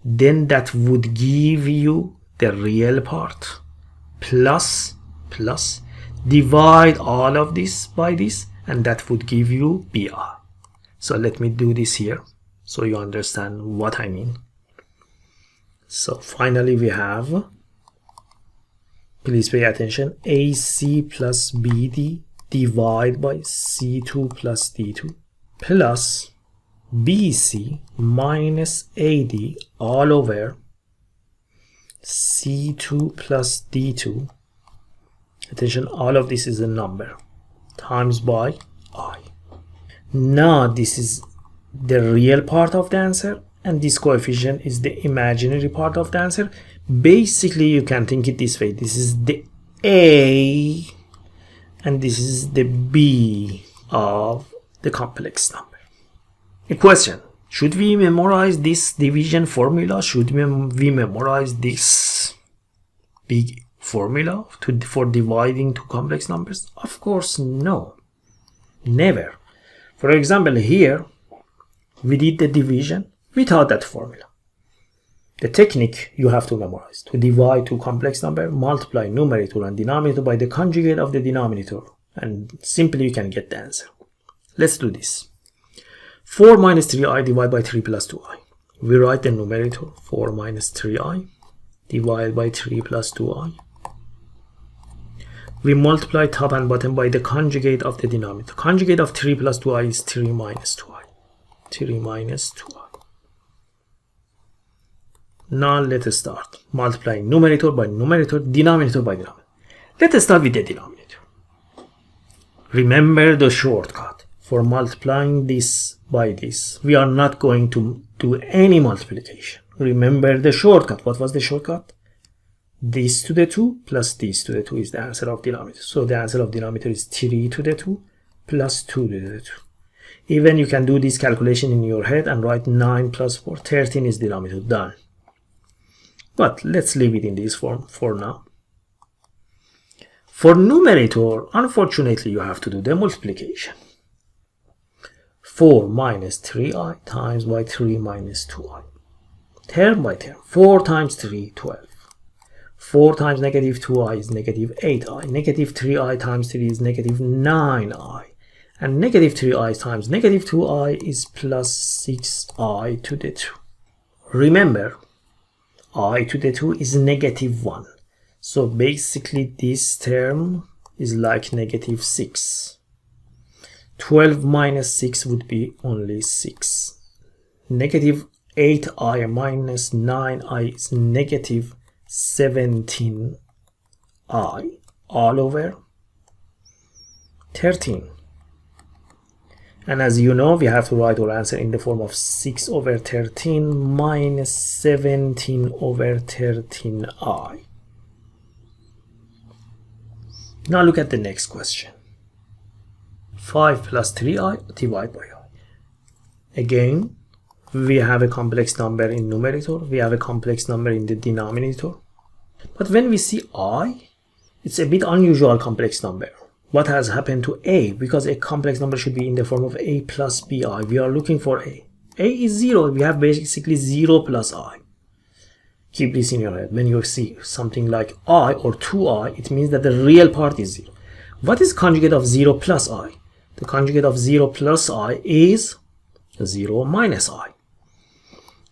Then that would give you the real part plus divide all of this by this, and that would give you BI. So let me do this here so you understand what I mean. So finally we have, please pay attention, AC plus BD divide by C2 plus D2 plus BC minus AD all over C2 plus D2. Attention, all of this is a number times by I. Now this is the real part of the answer, and this coefficient is the imaginary part of the answer. Basically, you can think it this way. This is the A and this is the B of the complex number. A question: should we memorize this division formula? Should we memorize this big formula for dividing two complex numbers? Of course, no. Never. For example, here we did the division without that formula. The technique you have to memorize: to divide two complex numbers, multiply numerator and denominator by the conjugate of the denominator, and simply you can get the answer. Let's do this. 4 minus 3i divided by 3 plus 2i. We write the numerator 4 minus 3i divided by 3 plus 2i. We multiply top and bottom by the conjugate of the denominator. Conjugate of 3 plus 2i is 3 minus 2i. 3 minus 2i. Now let us start multiplying numerator by numerator, denominator by denominator. Let us start with the denominator. Remember the shortcut for multiplying this by this. We are not going to do any multiplication. Remember the shortcut. What was the shortcut? This to the 2 plus this to the 2 is the answer of denominator. So the answer of denominator is 3 to the 2 plus 2 to the 2. Even you can do this calculation in your head and write 9 plus 4. 13 is denominator. Done. But let's leave it in this form for now. For numerator, unfortunately, you have to do the multiplication. 4 minus 3i times by 3 minus 2i. Term by term. 4 times 3, 12. 4 times negative 2i is negative 8i. Negative 3i times 3 is negative 9i. And negative 3i times negative 2i is plus 6i to the 2. Remember, I to the 2 is negative 1. So basically this term is like negative 6. 12 minus 6 would be only 6. Negative 8i minus 9i is negative 17i. I all over 13. And as you know, we have to write our answer in the form of 6 over 13 minus 17 over 13i. Now look at the next question. 5 plus 3i divided by I. Again, we have a complex number in numerator, we have a complex number in the denominator. But when we see I, it's a bit unusual complex number. What has happened to a? Because a complex number should be in the form of a plus bi. We are looking for a. A is 0. We have basically 0 plus I. Keep this in your head. When you see something like I or 2i, it means that the real part is 0. What is conjugate of 0 plus I? The conjugate of 0 plus I is 0 minus I.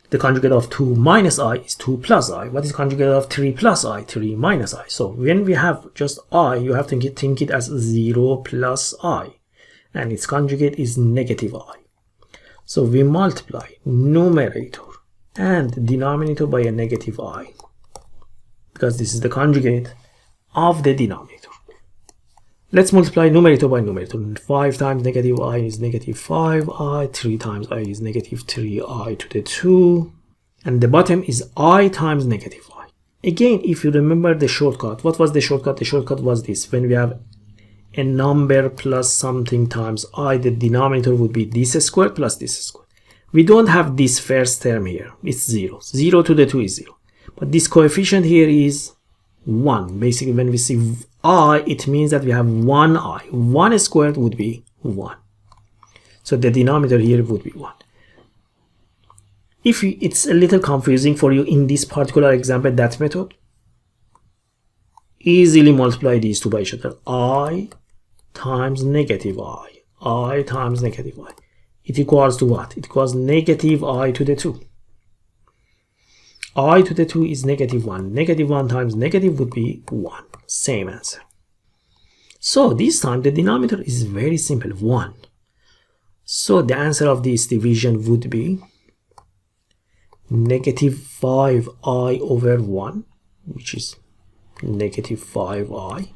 The conjugate of 2 minus I is 2 plus I. What is conjugate of 3 plus I? 3 minus I. So when we have just I, you have to think it as 0 plus I. And its conjugate is negative I. So we multiply numerator and denominator by a negative I. Because this is the conjugate of the denominator. Let's multiply numerator by numerator. 5 times negative I is negative 5i. 3 times I is negative 3i to the 2. And the bottom is I times negative I. Again, if you remember the shortcut, what was the shortcut? The shortcut was this. When we have a number plus something times I, the denominator would be this squared plus this squared. We don't have this first term here. It's 0. 0 to the 2 is 0. But this coefficient here is 1. Basically, when we see I, it means that we have 1i. 1 squared would be 1. So the denominator here would be 1. If it's a little confusing for you in this particular example, that method, easily multiply these two by each other. I times negative I times negative I. It equals to what? It equals negative I to the 2. I to the 2 is negative 1. Negative 1 times negative would be 1. Same answer. So this time the denominator is very simple, 1. So the answer of this division would be negative 5i over 1, which is negative 5i.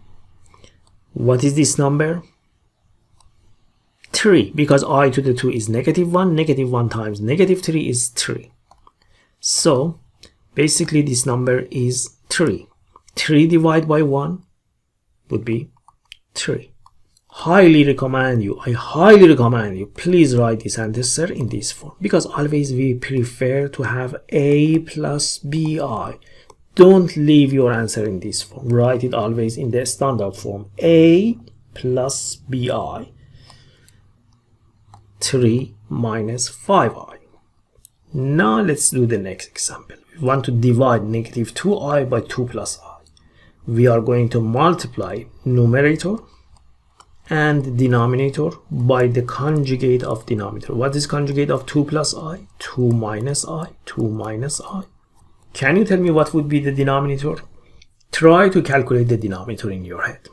What is this number? 3, because I to the 2 is negative 1. Negative 1 times negative 3 is 3. So basically this number is 3. 3 divided by 1 would be 3. I highly recommend you, please write this answer in this form, because always we prefer to have a plus bi. Don't leave your answer in this form. Write it always in the standard form, a plus bi. 3 minus 5i. Now let's do the next example. We want to divide negative 2i by 2 plus I. We are going to multiply numerator and denominator by the conjugate of denominator. What is conjugate of 2 plus I? 2 minus I, 2 minus I. Can you tell me what would be the denominator? Try to calculate the denominator in your head.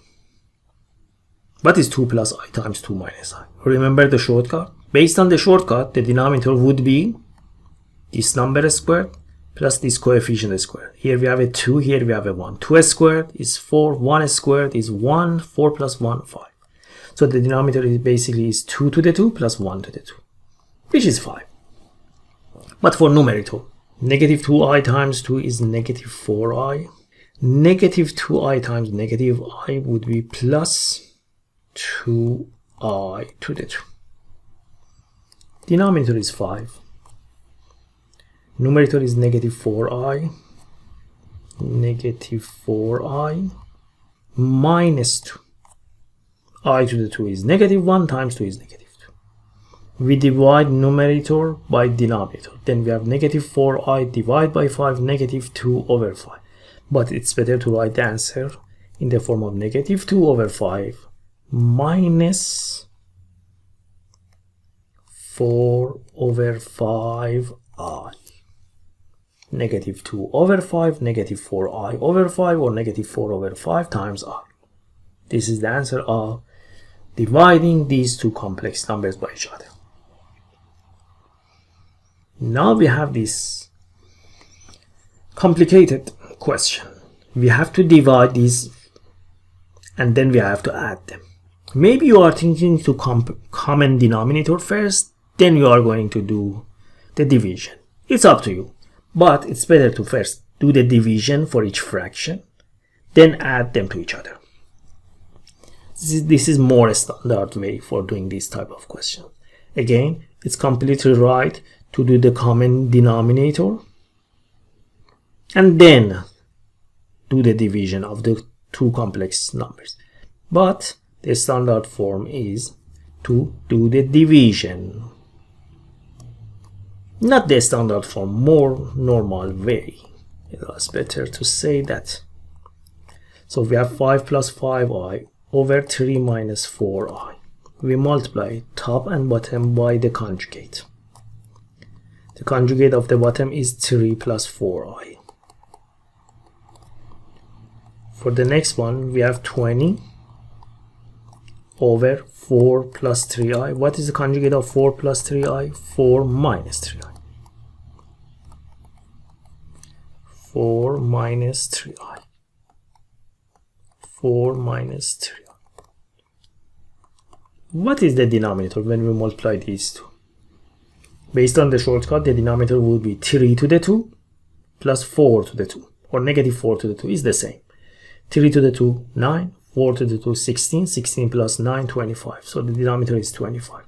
What is 2 plus I times 2 minus I? Remember the shortcut? Based on the shortcut, the denominator would be this number squared plus this coefficient squared. Here we have a 2, here we have a 1. 2 squared is 4, 1 squared is 1, 4 plus 1, 5. So the denominator is basically 2 to the 2 plus 1 to the 2, which is 5. But for numerator, negative 2i times 2 is negative 4i. Negative 2i times negative I would be plus 2i to the 2. Denominator is 5. Numerator is negative 4i. Negative 4i minus 2. I to the 2 is negative 1 times 2 is negative 2. We divide numerator by denominator. Then we have negative 4i divided by 5, negative 2 over 5. But it's better to write the answer in the form of negative 2 over 5 minus 4 over 5i. Negative 2 over 5, negative 4i over 5, or negative 4 over 5 times I. This is the answer of dividing these two complex numbers by each other. Now we have this complicated question. We have to divide these and then we have to add them. Maybe you are thinking to common denominator first, then you are going to do the division. It's up to you, but it's better to first do the division for each fraction, then add them to each other. This is more standard way for doing this type of question. Again, it's completely right to do the common denominator and then do the division of the two complex numbers. But the standard form is to do the division. Not the standard form, more normal way. It was better to say that. So we have 5 plus 5i over 3 minus 4i. We multiply top and bottom by the conjugate. The conjugate of the bottom is 3 plus 4i. For the next one, we have 20 over 4 plus 3i. What is the conjugate of 4 plus 3i? 4 minus 3i. 4 minus 3i. 4 minus 3i. What is the denominator when we multiply these two? Based on the shortcut, the denominator will be 3 to the 2 plus 4 to the 2, or negative 4 to the 2 is the same. 3 to the 2, 9, 4 to the 2, 16, 16 plus 9, 25. So the denominator is 25.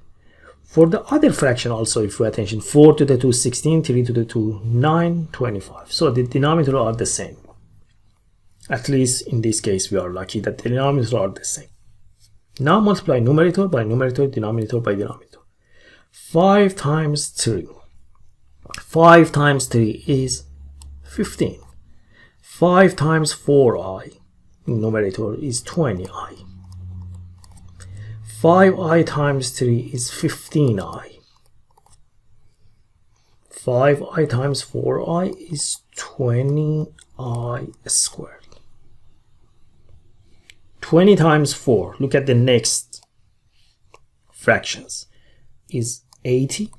For the other fraction also, if you pay attention, 4 to the 2, 16, 3 to the 2, 9, 25. So the denominator are the same. At least in this case, we are lucky that the denominators are the same. Now multiply numerator by numerator, denominator by denominator. 5 times 3. 5 times 3 is 15. 5 times 4i, numerator is 20i. 5i times 3 is 15i. 5i times 4i is 20i squared. 20 times 4, look at the next fractions, is 80.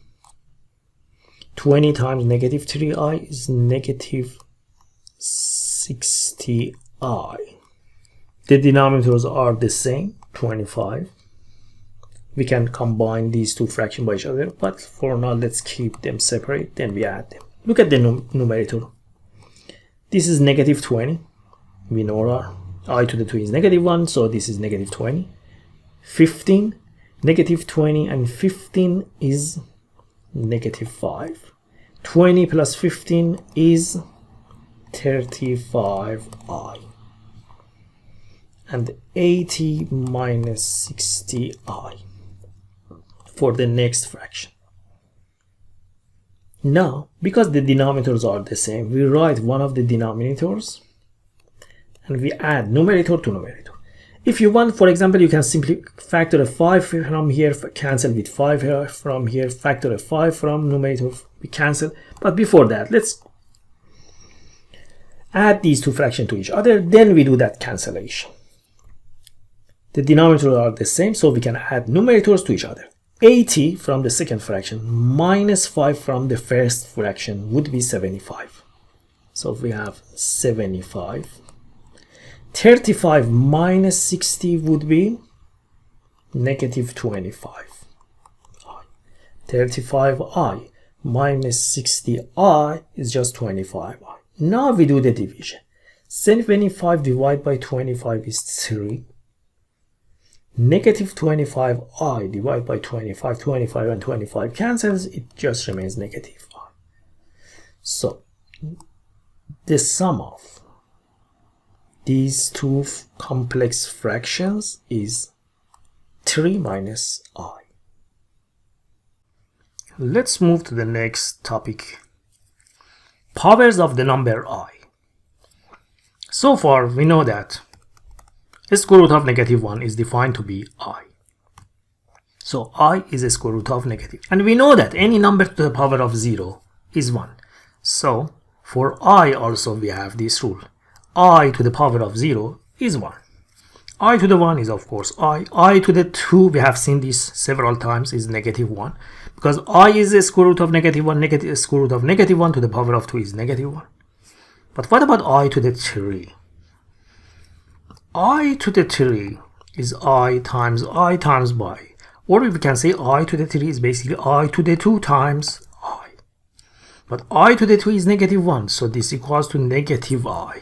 20 times negative 3i is negative 60i. The denominators are the same, 25. We can combine these two fractions by each other, but for now let's keep them separate, then we add them. Look at the numerator. This is negative 20. We know I to the 2 is negative 1, so this is negative 20. 15, negative 20 and 15 is negative 5. 20 plus 15 is 35i. And 80 minus 60i for the next fraction. Now, because the denominators are the same, we write one of the denominators and we add numerator to numerator. If you want, for example, you can simply factor a 5 from here, cancel with 5 here, from here, factor a 5 from numerator, we cancel. But before that, let's add these two fractions to each other, then we do that cancellation. The denominators are the same, so we can add numerators to each other. 80 from the second fraction minus 5 from the first fraction would be 75. So we have 75. 35 minus 60 would be negative 25. 35i minus 60i is just 25i. Now we do the division. 75 divided by 25 is 3. Negative 25i divided by 25, 25 and 25 cancels, it just remains negative i. So the sum of these two complex fractions is 3 minus I. Let's move to the next topic. Powers of the number I. So far we know that the square root of negative 1 is defined to be I. So I is a square root of negative. And we know that any number to the power of 0 is 1. So for I also we have this rule. I to the power of 0 is 1. I to the 1 is of course I. I to the 2, we have seen this several times, is negative 1. Because I is a square root of negative 1, negative square root of negative 1 to the power of 2 is negative 1. But what about I to the 3? I to the 3 is I times by. Or we can say I to the 3 is basically I to the 2 times I. But I to the 2 is negative 1, so this equals to negative I.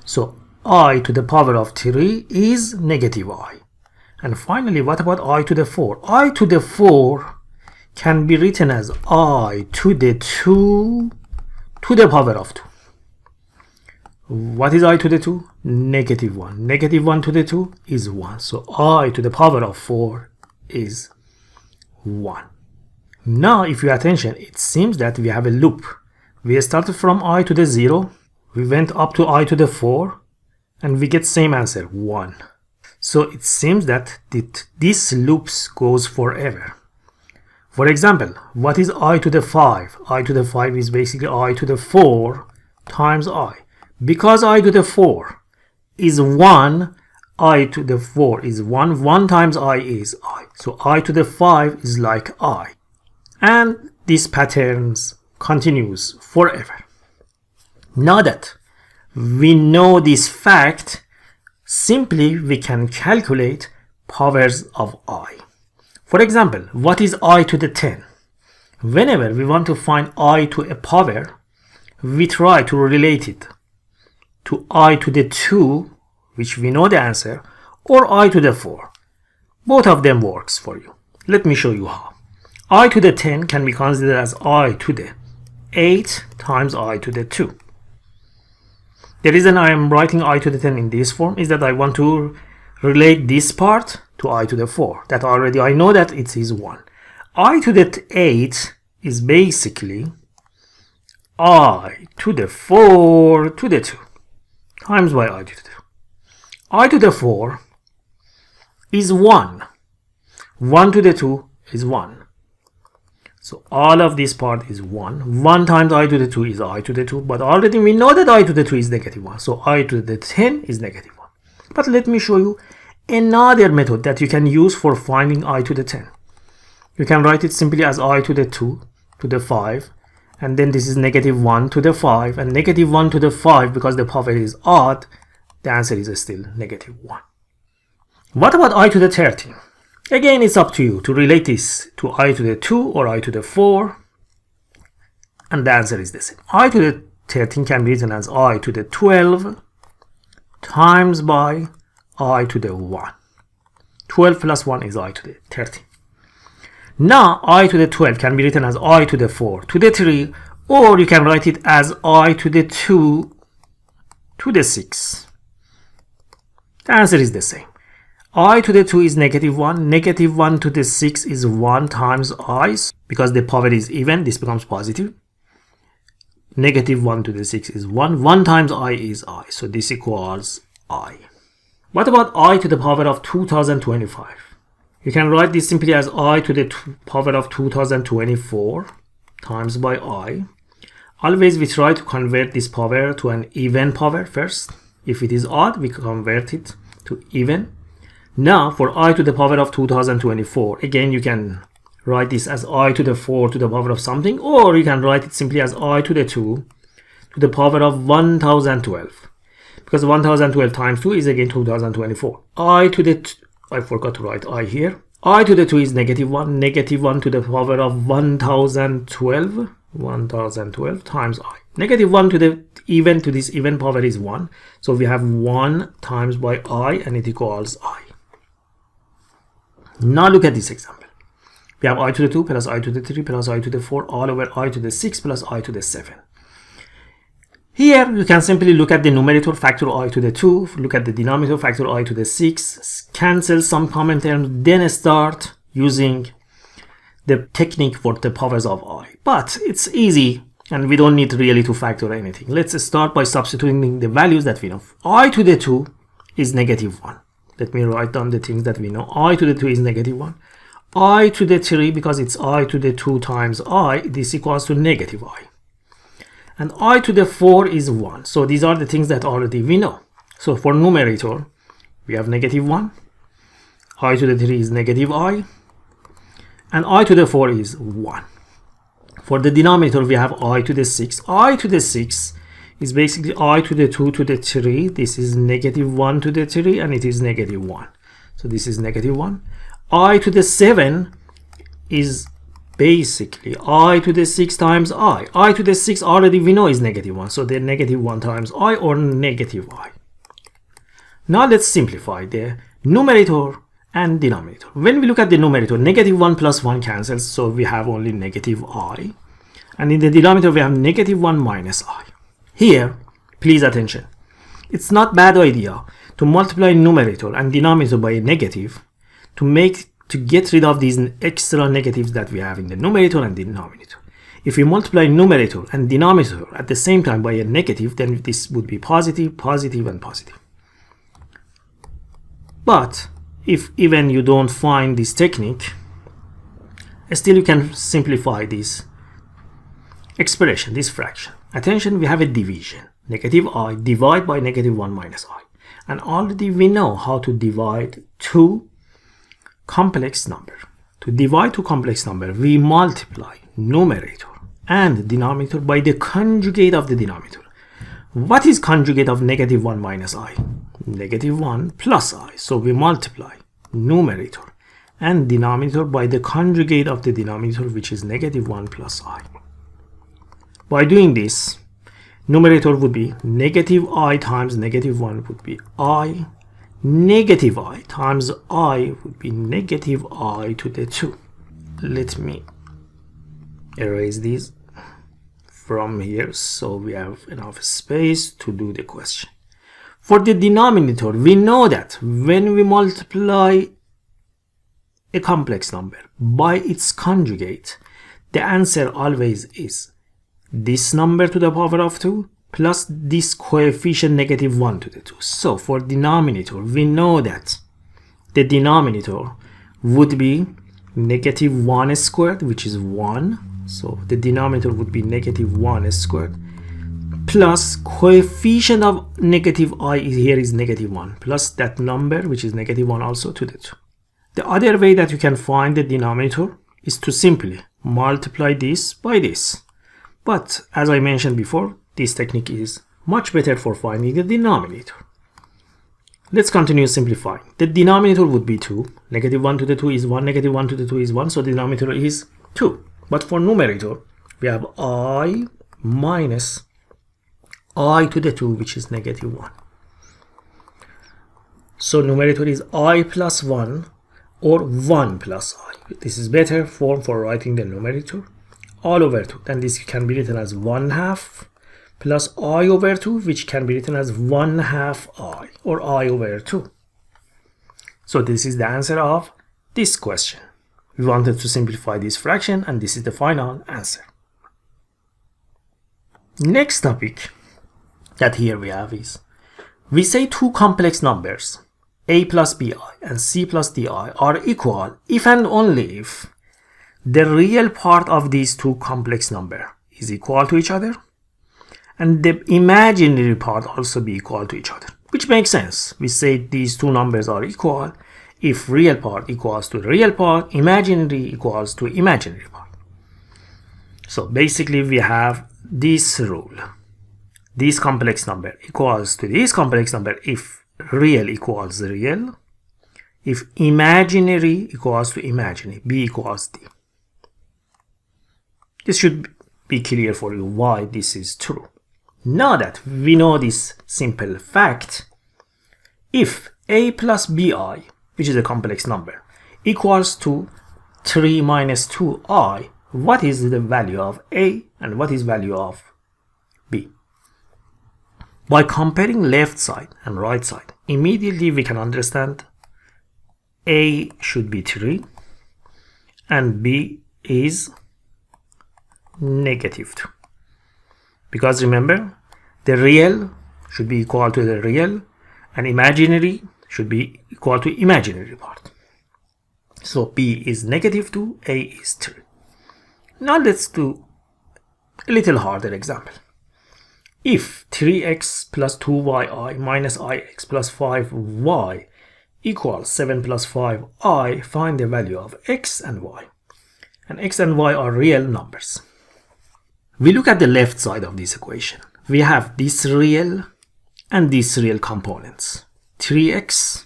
So I to the power of 3 is negative I. And finally, what about I to the 4? I to the 4 can be written as I to the 2 to the power of 2. What is I to the 2? Negative 1. Negative 1 to the 2 is 1. So I to the power of 4 is 1. Now, if you pay attention, it seems that we have a loop. We started from I to the 0, we went up to I to the 4, and we get same answer, 1. So it seems that this loop goes forever. For example, what is I to the 5? I to the 5 is basically I to the 4 times I. Because I to the 4 is 1, I to the 4 is 1. 1 times I is I. So I to the 5 is like I. And this pattern continues forever. Now that we know this fact, simply we can calculate powers of I. For example, what is I to the 10? Whenever we want to find I to a power, we try to relate it to I to the 2, which we know the answer, or I to the 4. Both of them works for you. Let me show you how. I to the 10 can be considered as I to the 8 times I to the 2. The reason I am writing I to the 10 in this form is that I want to relate this part to I to the 4. That already I know that it is 1. I to the 8 is basically I to the 4 to the 2 times by I to the 2. I to the 4 is 1. 1 to the 2 is 1. So all of this part is 1. 1 times I to the 2 is I to the 2. But already we know that I to the 2 is negative 1. So I to the 10 is negative 1. But let me show you another method that you can use for finding I to the 10. You can write it simply as I to the 2 to the 5. And then this is negative 1 to the 5. And negative 1 to the 5, because the power is odd, the answer is still negative 1. What about I to the 13? Again, it's up to you to relate this to I to the 2 or I to the 4. And the answer is the same. I to the 13 can be written as I to the 12 times by I to the 1. 12 plus 1 is I to the 13. Now, I to the 12 can be written as I to the 4 to the 3, or you can write it as I to the 2 to the 6. The answer is the same. I to the 2 is negative 1. Negative 1 to the 6 is 1 times I. Because the power is even, this becomes positive. Negative 1 to the 6 is 1. 1 times I is I. So this equals I. What about I to the power of 2025? You can write this simply as I to the power of 2024 times by I. Always we try to convert this power to an even power first. If it is odd, we convert it to even. Now for I to the power of 2024, again you can write this as I to the 4 to the power of something, or you can write it simply as I to the 2 to the power of 1012. Because 1012 times 2 is again 2024. I forgot to write I here. I to the 2 is negative 1. Negative 1 to the power of 1012. 1012 times I. Negative 1 to the even to this even power is 1. So we have 1 times by I, and it equals I. Now look at this example. We have I to the 2 plus I to the 3 plus I to the 4 all over I to the 6 plus I to the 7. Here you can simply look at the numerator, factor I to the 2, look at the denominator, factor I to the 6, cancel some common terms, then start using the technique for the powers of I. But it's easy and we don't need really to factor anything. Let's start by substituting the values that we know. I to the 2 is negative 1. Let me write down the things that we know. I to the 2 is negative 1. I to the 3, because it's I to the 2 times I, this equals to negative I. And I to the 4 is 1. So these are the things that already we know. So for numerator, we have negative 1. I to the 3 is negative I. And I to the 4 is 1. For the denominator, we have I to the 6. I to the 6 is basically I to the 2 to the 3. This is negative 1 to the 3, and it is negative 1. So this is negative 1. I to the 7 is basically I to the 6 times I. I to the 6 already we know is negative 1. So the negative 1 times I, or negative I. Now let's simplify the numerator and denominator. When we look at the numerator, negative 1 plus 1 cancels, so we have only negative I. And in the denominator we have negative 1 minus I. Here, please attention. It's not bad idea to multiply numerator and denominator by a negative to get rid of these extra negatives that we have in the numerator and denominator. If we multiply numerator and denominator at the same time by a negative, then this would be positive, positive, and positive. But if even you don't find this technique, still you can simplify this expression, this fraction. Attention, we have a division. Negative I divide by negative 1 minus I. And already we know how to divide two complex number. To divide two complex number, we multiply numerator and denominator by the conjugate of the denominator. What is conjugate of negative 1 minus I? Negative 1 plus I. So we multiply numerator and denominator by the conjugate of the denominator, which is negative 1 plus I. By doing this, numerator would be negative I times negative 1 would be I. Negative I times I would be negative I to the 2. Let me erase these from here so we have enough space to do the question. For the denominator, we know that when we multiply a complex number by its conjugate, the answer always is this number to the power of 2 plus this coefficient negative 1 to the 2. So for denominator, we know that the denominator would be negative 1 squared, which is 1. So the denominator would be negative 1 squared plus coefficient of negative I here is negative 1 plus that number, which is negative 1 also to the 2. The other way that you can find the denominator is to simply multiply this by this. But as I mentioned before, this technique is much better for finding the denominator. Let's continue simplifying. The denominator would be 2. Negative 1 to the 2 is 1. Negative 1 to the 2 is 1. So the denominator is 2. But for numerator, we have I minus I to the 2, which is negative 1. So numerator is I plus 1 or 1 plus I. This is better form for writing the numerator. All over 2. Then this can be written as 1/2 plus I over 2, which can be written as 1/2 I or I over 2. So this is the answer of this question. We wanted to simplify this fraction, and this is the final answer. Next topic that here we have is, we say two complex numbers, a plus bi and c plus di, are equal if and only if the real part of these two complex numbers is equal to each other and the imaginary part also be equal to each other, which makes sense. We say these two numbers are equal if real part equals to real part, imaginary equals to imaginary part. So basically we have this rule. This complex number equals to this complex number if real equals real, if imaginary equals to imaginary, b equals d. This should be clear for you why this is true. Now that we know this simple fact, if a plus bi, which is a complex number, equals to 3 minus 2i, what is the value of a and what is value of b? By comparing left side and right side, immediately we can understand a should be 3 and b is negative 2. Because remember, the real should be equal to the real and imaginary should be equal to imaginary part. So b is negative 2, a is 3. Now let's do a little harder example. If 3x plus 2yi minus ix plus 5y equals 7 plus 5i, find the value of x and y. And x and y are real numbers. We look at the left side of this equation. we have this real and this real components. 3x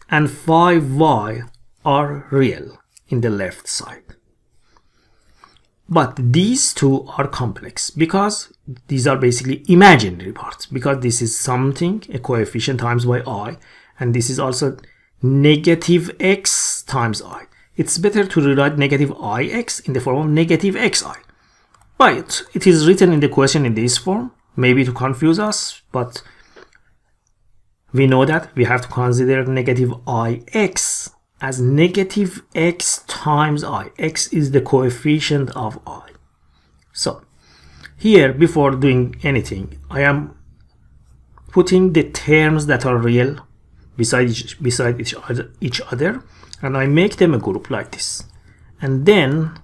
and 5y are real in the left side. But these two are complex because these are basically imaginary parts, because this is something, a coefficient times by I, and this is also negative x times I. It's better to rewrite negative ix in the form of negative xi. But it is written in the question in this form, maybe to confuse us, but we know that we have to consider negative ix as negative x times I. X is the coefficient of I. So here, before doing anything, I am putting the terms that are real beside each other, and I make them a group like this. And then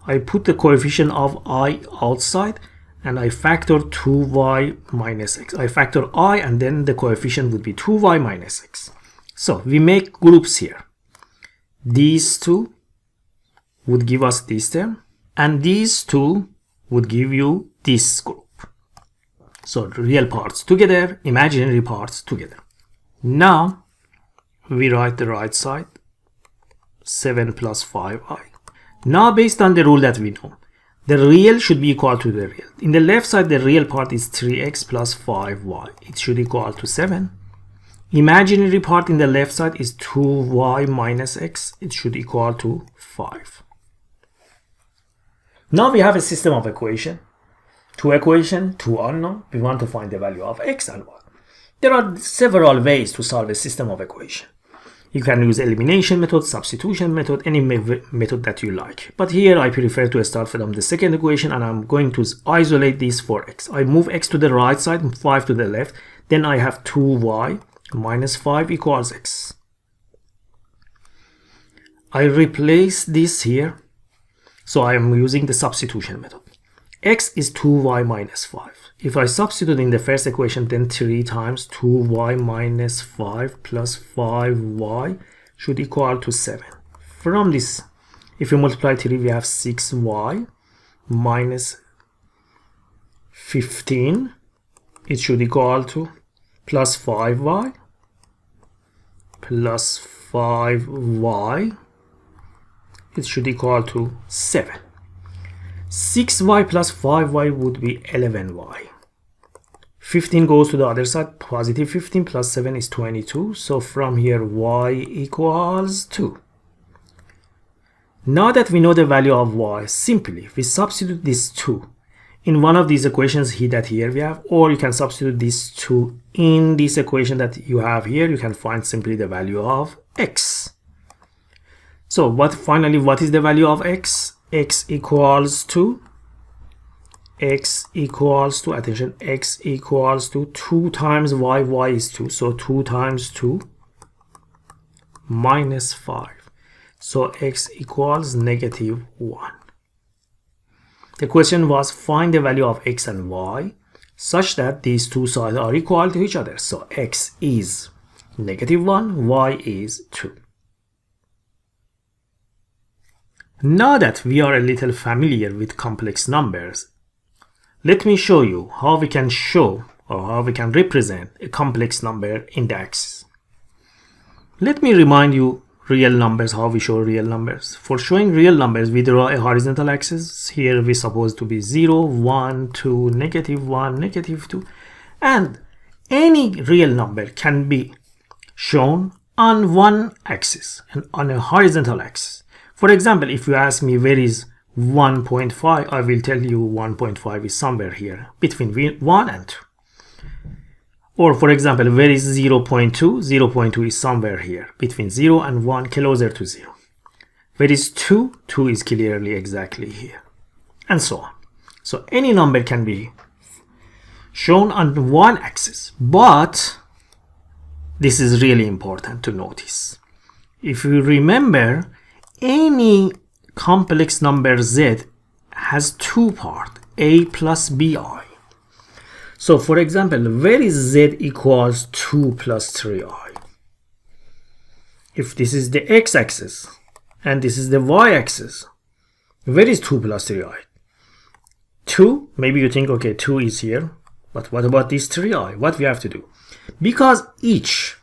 I put the coefficient of I outside, and I factor 2y minus x. I factor I, and then the coefficient would be 2y minus x. So we make groups here. These two would give us this term, and these two would give you this group. So real parts together, imaginary parts together. Now we write the right side, 7 plus 5i. Now based on the rule that we know, the real should be equal to the real. In the left side, the real part is 3x plus 5y. It should equal to 7. Imaginary part in the left side is 2y minus x. It should equal to 5. Now we have a system of equation. Two equation, two unknown. We want to find the value of x and y. There are several ways to solve a system of equation. You can use elimination method, substitution method, any method that you like. But here I prefer to start from the second equation, and I'm going to isolate this for x. I move x to the right side and 5 to the left. Then I have 2y minus 5 equals x. I replace this here. So I am using the substitution method. X is 2y minus 5. If I substitute in the first equation, then 3 times 2y minus 5 plus 5y should equal to 7. From this, if you multiply 3, we have 6y minus 15. It should equal to plus 5y plus 5y. It should equal to 7. 6y plus 5y would be 11y. 15 goes to the other side, positive 15 plus 7 is 22. So from here, y equals 2. Now that we know the value of y, simply we substitute this 2 in one of these equations that here we have, or you can substitute this 2 in this equation that you have here. You can find simply the value of x. So finally, what is the value of x? X equals to, attention, x equals to 2 times y, y is 2. So 2 times 2 minus 5. So x equals negative 1. The question was find the value of x and y such that these two sides are equal to each other. So x is negative 1, y is 2. Now that we are a little familiar with complex numbers, let me show you how we can show or how we can represent a complex number in the axis. Let me remind you real numbers, how we show real numbers. For showing real numbers, we draw a horizontal axis. Here we suppose to be 0, 1, 2, negative 1, negative 2. And any real number can be shown on one axis and on a horizontal axis. For example, if you ask me where is 1.5, I will tell you 1.5 is somewhere here between 1 and 2. Or for example, where is 0.2? 0.2 is somewhere here between 0 and 1, closer to 0. Where is 2? 2 is clearly exactly here, and so on. So any number can be shown on one axis, but this is really important to notice. If you remember, any complex number z has two parts, a plus bi. So for example, where is z equals 2 plus 3i? If this is the x-axis and this is the y-axis, where is 2 plus 3i? 2, maybe you think, okay, 2 is here, but what about this 3i? What we have to do? Because each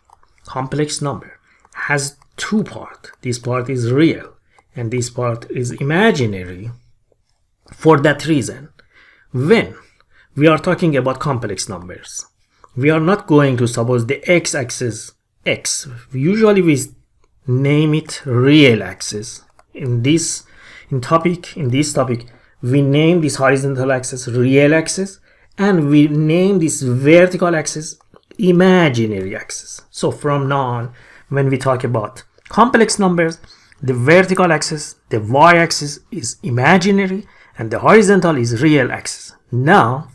complex number has two parts. This part is real and this part is imaginary. For that reason, when we are talking about complex numbers, we are not going to suppose the x-axis x. Usually we name it real axis. In this topic, we name this horizontal axis real axis, and we name this vertical axis imaginary axis. So from now on, when we talk about complex numbers, the vertical axis, the y-axis is imaginary and the horizontal is real axis. Now,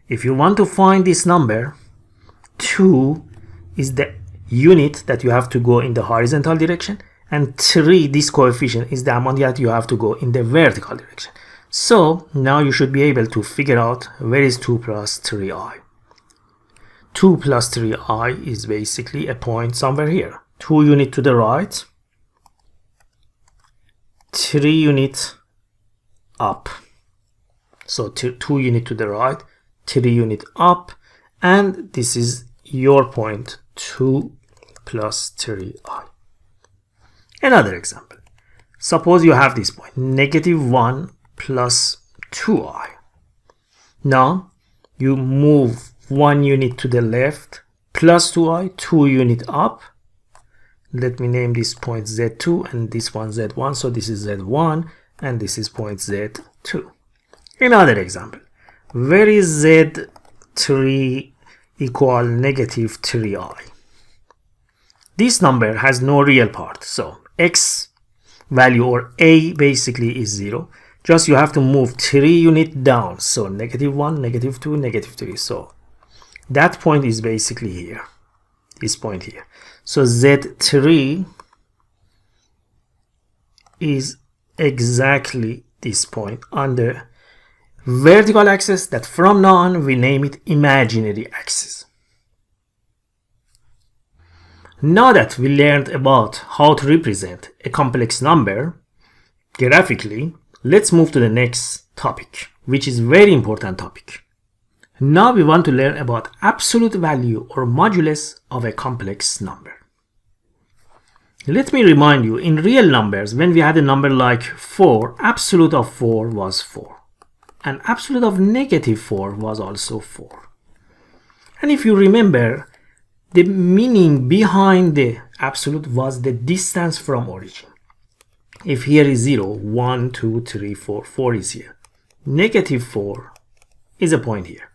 if you want to find this number, 2 is the unit that you have to go in the horizontal direction, and 3, this coefficient, is the amount that you have to go in the vertical direction. So now you should be able to figure out where is 2 plus 3i. 2 plus 3i is basically a point somewhere here. 2 unit to the right, 3 unit up. So 2 unit to the right, 3 unit up, and this is your point, 2 plus 3i. Another example. Suppose you have this point, -1 plus 2i. Now you move 1 unit to the left, plus 2i, 2 unit up. Let me name this point z2 and this one z1. So this is z1 and this is point z2. Another example. Where is z3 equal -3i? This number has no real part. So x value, or a, basically is 0. Just you have to move 3 unit down. So -1, -2, -3. So that point is basically here. This point here. So z3 is exactly this point on the vertical axis that from now on we name it imaginary axis. Now that we learned about how to represent a complex number graphically, let's move to the next topic, which is very important topic. Now we want to learn about absolute value or modulus of a complex number. Let me remind you, in real numbers, when we had a number like 4, absolute of 4 was 4. And absolute of -4 was also 4. And if you remember, the meaning behind the absolute was the distance from origin. If here is 0, 1, 2, 3, 4, 4 is here. -4 is a point here.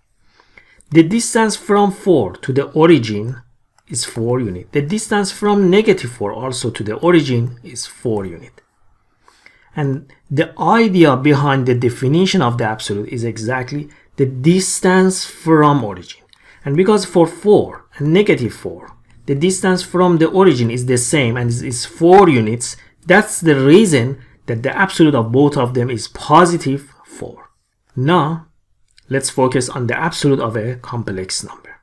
The distance from 4 to the origin is 4 units. The distance from -4 also to the origin is 4 units. And the idea behind the definition of the absolute is exactly the distance from origin. And because for 4 and -4, the distance from the origin is the same and is 4 units, that's the reason that the absolute of both of them is positive 4. Now, let's focus on the absolute of a complex number.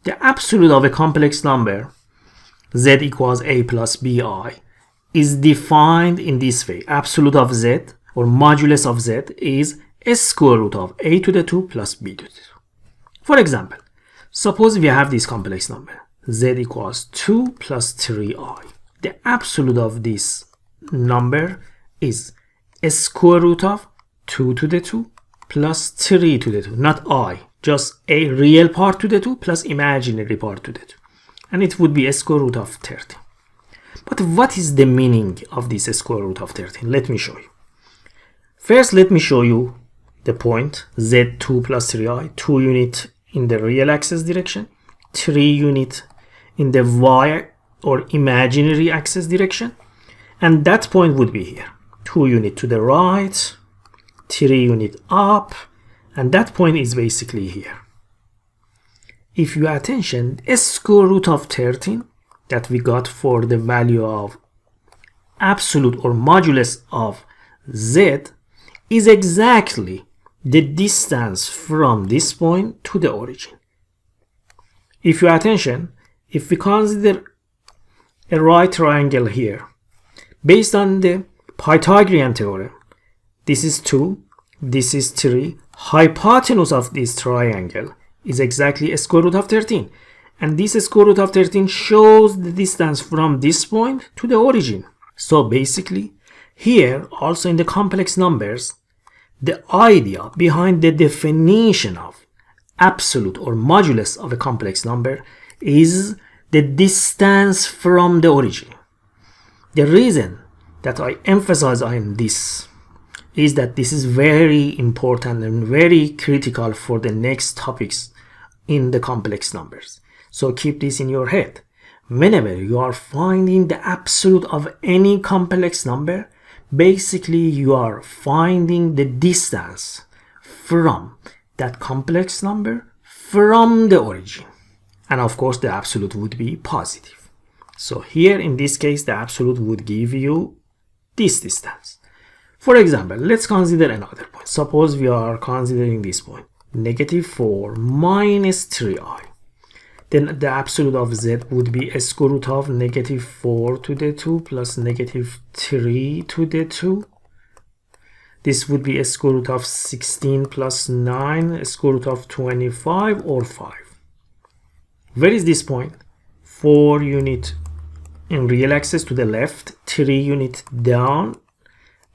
The absolute of a complex number, z equals a plus bi, is defined in this way. Absolute of z, or modulus of z, is a square root of a to the 2 plus b to the 2. For example, suppose we have this complex number, z equals 2 plus 3i. The absolute of this number is a square root of 2 to the 2 plus 3 to the 2, not I, just a real part to the 2 plus imaginary part to the 2. And it would be a square root of 13. But what is the meaning of this square root of 13? Let me show you. First, let me show you the point z2 plus 3i, 2 unit in the real axis direction, 3 unit in the y or imaginary axis direction, and that point would be here. 2 unit to the right, 3 unit up, and that point is basically here. If you pay attention, a square root of 13 that we got for the value of absolute or modulus of z is exactly the distance from this point to the origin. If you pay attention, if we consider a right triangle here, based on the Pythagorean theorem, this is 2, this is 3, hypotenuse of this triangle is exactly a square root of 13. And this square root of 13 shows the distance from this point to the origin. So basically, here also in the complex numbers, the idea behind the definition of absolute or modulus of a complex number is the distance from the origin. The reason that I emphasize on this is that this is very important and very critical for the next topics in the complex numbers. So keep this in your head. Whenever you are finding the absolute of any complex number, basically you are finding the distance from that complex number from the origin. And of course the absolute would be positive. So here in this case the absolute would give you this distance. For example, let's consider another point. Suppose we are considering this point, -4 minus 3i. Then the absolute of z would be a square root of -4 to the 2 plus -3 to the 2. This would be a square root of 16 plus 9, a square root of 25 or 5. Where is this point? 4 unit in real axis to the left, 3 unit down.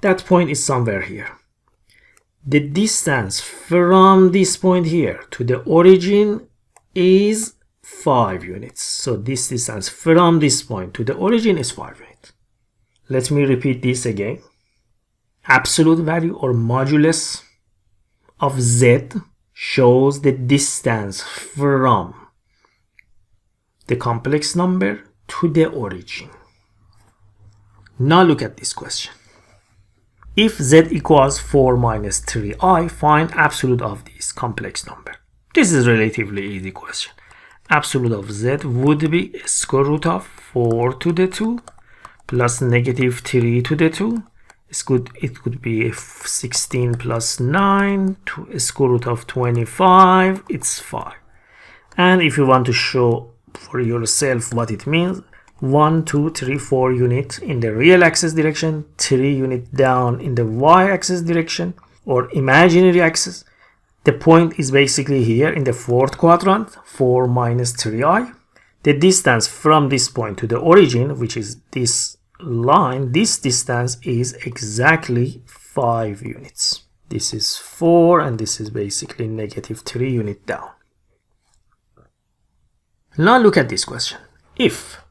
That point is somewhere here. The distance from this point here to the origin is 5 units. So this distance from this point to the origin is 5 units. Let me repeat this again. Absolute value or modulus of z shows the distance from the complex number to the origin. Now look at this question. If z equals 4 minus 3i, find absolute of this complex number. This is a relatively easy question. Absolute of z would be a square root of 4 to the 2 plus -3 to the 2. It could be 16 plus 9 to a square root of 25. It's 5. And if you want to show for yourself what it means, 1, 2, 3, 4 unit in the real axis direction, 3 unit down in the y-axis direction or imaginary axis. The point is basically here in the fourth quadrant, 4 minus 3i. The distance from this point to the origin, which is this line, this distance is exactly 5 units. This is 4 and this is basically -3 unit down. Now look at this question. If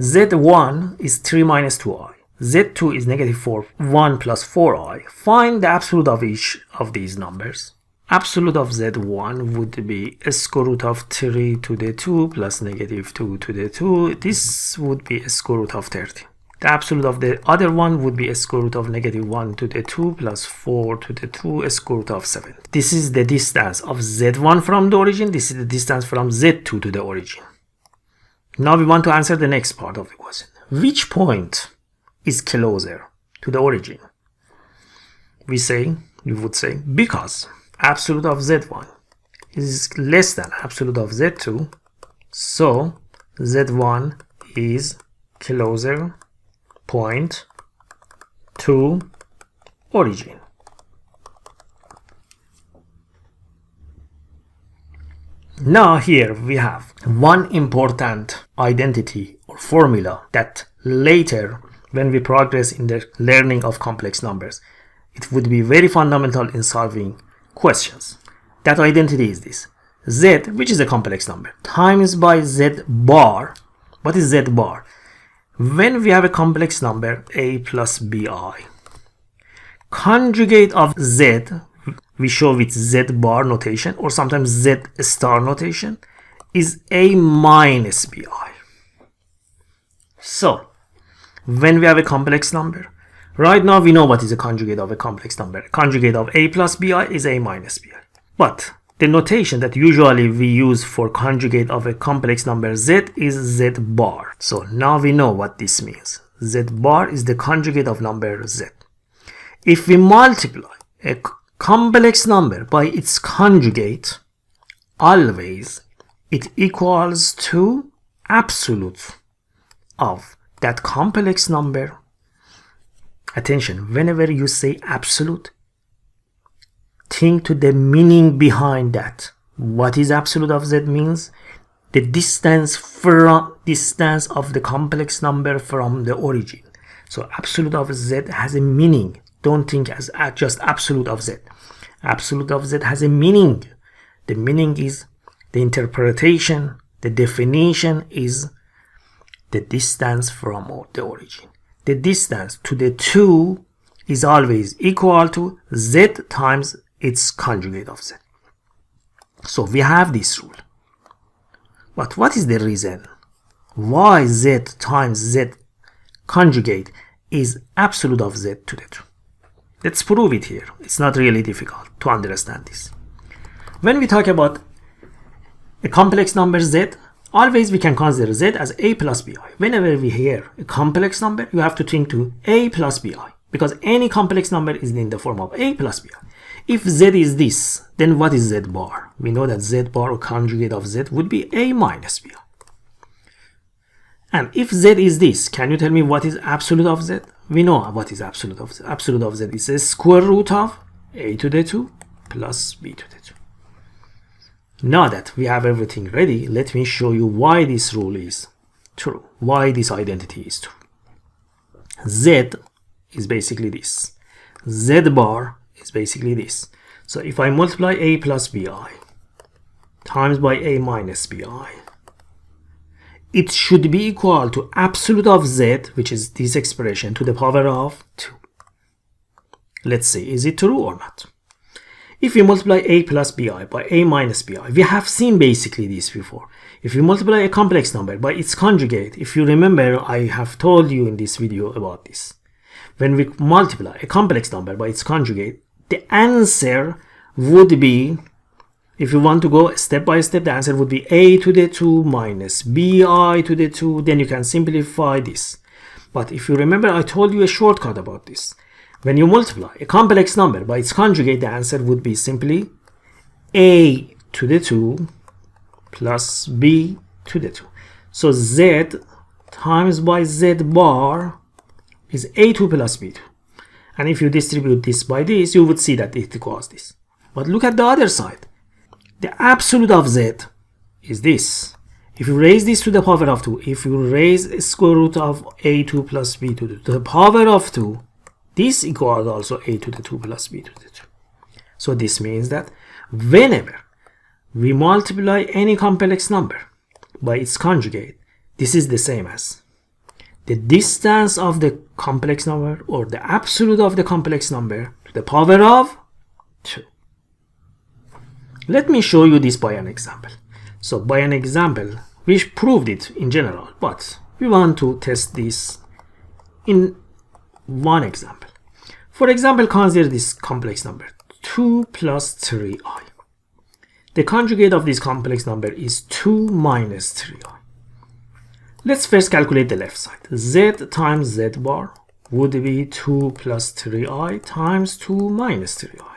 z1 is 3 minus 2i, z2 is -4, 1 plus 4i, find the absolute of each of these numbers. Absolute of z1 would be a square root of 3 to the 2 plus -2 to the 2. This would be a square root of 30. The absolute of the other one would be a square root of -1 to the 2 plus 4 to the 2, a square root of 7. This is the distance of z1 from the origin. This is the distance from z2 to the origin. Now we want to answer the next part of the question. Which point is closer to the origin? We would say because absolute of z1 is less than absolute of z2, so z1 is closer point to origin. Now here we have one important identity or formula that later when we progress in the learning of complex numbers, it would be very fundamental in solving questions. That identity is this: z, which is a complex number, times by z bar. What is z bar? When we have a complex number a plus bi, conjugate of z, we show with z bar notation or sometimes z star notation, is a minus bi. So when we have a complex number, right now we know what is a conjugate of a complex number. Conjugate of a plus bi is a minus bi. But the notation that usually we use for conjugate of a complex number z is z bar. So now we know what this means. Z bar is the conjugate of number z. If we multiply a complex number by its conjugate, always it equals to absolute of that complex number. Attention, whenever you say absolute, think to the meaning behind that. What is absolute of z means? The distance of the complex number from the origin. So absolute of z has a meaning. Don't think as just absolute of z. Absolute of z has a meaning. The meaning is the interpretation, the definition is the distance from the origin. The distance to the 2 is always equal to z times its conjugate of z. So we have this rule. But what is the reason why z times z conjugate is absolute of z to the 2? Let's prove it here. It's not really difficult to understand this. When we talk about a complex number z, always we can consider z as a plus bi. Whenever we hear a complex number, you have to think to a plus bi, because any complex number is in the form of a plus bi. If z is this, then what is z bar? We know that z bar or conjugate of z would be a minus bi. And if z is this, can you tell me what is absolute of z? We know what is absolute of z. Absolute of z is the square root of a to the 2 plus b to the 2. Now that we have everything ready, let me show you why this rule is true, why this identity is true. Z is basically this. Z bar is basically this. So if I multiply a plus bi times by a minus bi, it should be equal to absolute of z, which is this expression, to the power of 2. Let's see, is it true or not? If we multiply a plus bi by a minus bi, we have seen basically this before. If we multiply a complex number by its conjugate, if you remember, I have told you in this video about this. When we multiply a complex number by its conjugate, the answer would be, if you want to go step by step, the answer would be a to the 2 minus bi to the 2. Then you can simplify this. But if you remember, I told you a shortcut about this. When you multiply a complex number by its conjugate, the answer would be simply a to the 2 plus b to the 2. So z times by z bar is a2 plus b2. And if you distribute this by this, you would see that it equals this. But look at the other side. The absolute of z is this. If you raise this to the power of 2, if you raise a square root of a2 plus b2 to the power of 2, this equals also a to the 2 plus b to the 2. So this means that whenever we multiply any complex number by its conjugate, this is the same as the distance of the complex number, or the absolute of the complex number, to the power of 2. Let me show you this by an example. So by an example, we proved it in general, but we want to test this in one example. For example, consider this complex number 2 plus 3i. The conjugate of this complex number is 2 minus 3i. Let's first calculate the left side. Z times z bar would be 2 plus 3i times 2 minus 3i.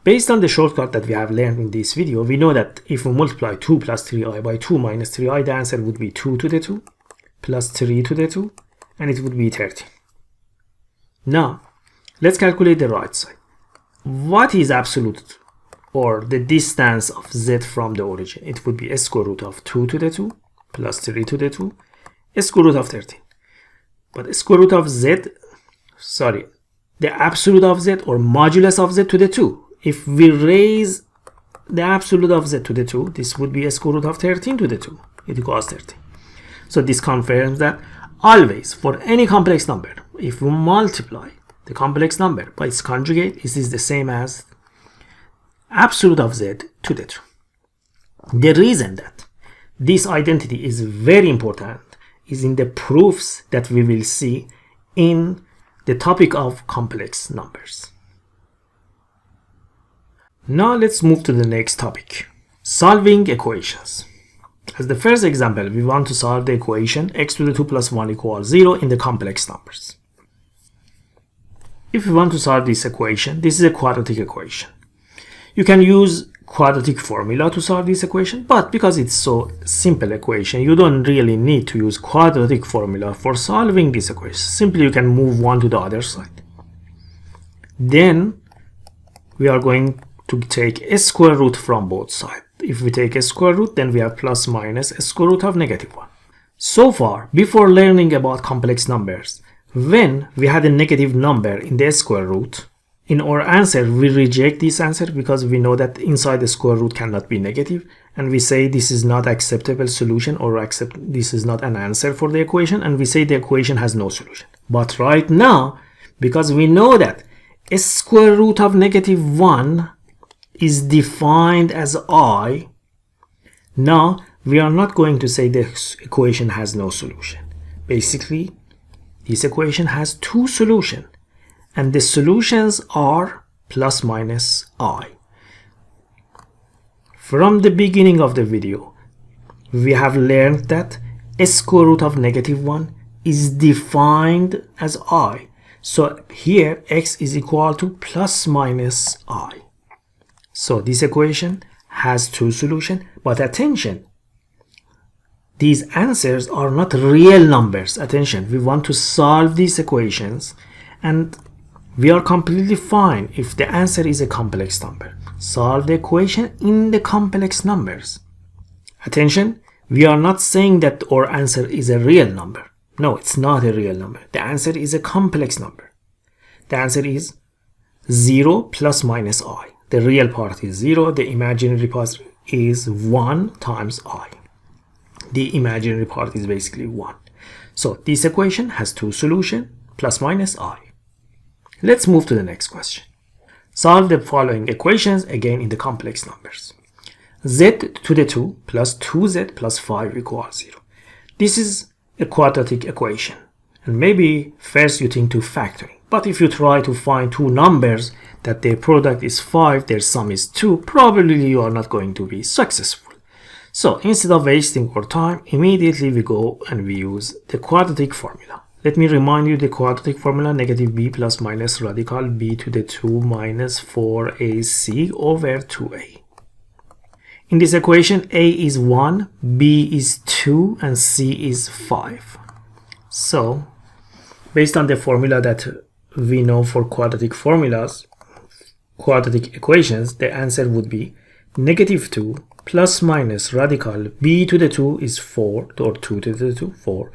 Based on the shortcut that we have learned in this video, we know that if we multiply 2 plus 3i by 2 minus 3i, the answer would be 2 to the 2 plus 3 to the 2, and it would be 13. Now, let's calculate the right side. What is absolute, or the distance of z from the origin? It would be a square root of 2 to the 2 plus 3 to the 2, a square root of 13. But a square root of z, the absolute of z, or modulus of z to the 2. If we raise the absolute of z to the 2, this would be a square root of 13 to the 2. It equals 13. So this confirms that always, for any complex number, if we multiply the complex number by its conjugate, this is the same as absolute of z to the 2. The reason that this identity is very important is in the proofs that we will see in the topic of complex numbers. Now let's move to the next topic, solving equations. As the first example, we want to solve the equation x to the 2 plus 1 equals 0 in the complex numbers. If we want to solve this equation, this is a quadratic equation. You can use quadratic formula to solve this equation, but because it's so simple equation, you don't really need to use quadratic formula for solving this equation. Simply you can move one to the other side. Then we are going to take a square root from both sides. If we take a square root, then we have plus minus a square root of negative 1. So far, before learning about complex numbers, when we had a negative number in the square root, in our answer, we reject this answer because we know that inside the square root cannot be negative, and we say this is not acceptable solution, or this is not an answer for the equation, and we say the equation has no solution. But right now, because we know that a square root of negative 1 is defined as I, now we are not going to say this equation has no solution. Basically, this equation has two solutions, and the solutions are plus minus I. From the beginning of the video, we have learned that a square root of negative 1 is defined as I. So here x is equal to plus minus I. So this equation has two solutions, but attention, these answers are not real numbers. Attention, we want to solve these equations, and we are completely fine if the answer is a complex number. Solve the equation in the complex numbers. Attention, we are not saying that our answer is a real number. No, it's not a real number. The answer is a complex number. The answer is 0 plus minus I. The real part is 0. The imaginary part is 1 times I. The imaginary part is basically 1. So this equation has two solutions, plus minus I. Let's move to the next question. Solve the following equations again in the complex numbers. Z to the 2 plus 2z plus 5 equals 0. This is a quadratic equation, and maybe first you think to factoring, but if you try to find two numbers that their product is 5, their sum is 2, probably you are not going to be successful. So instead of wasting our time, immediately we go and we use the quadratic formula. Let me remind you the quadratic formula: negative b plus minus radical b to the 2 minus 4ac over 2a. In this equation, a is 1, b is 2, and c is 5. So based on the formula that we know for quadratic equations, the answer would be negative 2 plus minus radical b to the 2 is 4, or 2 to the 2, 4,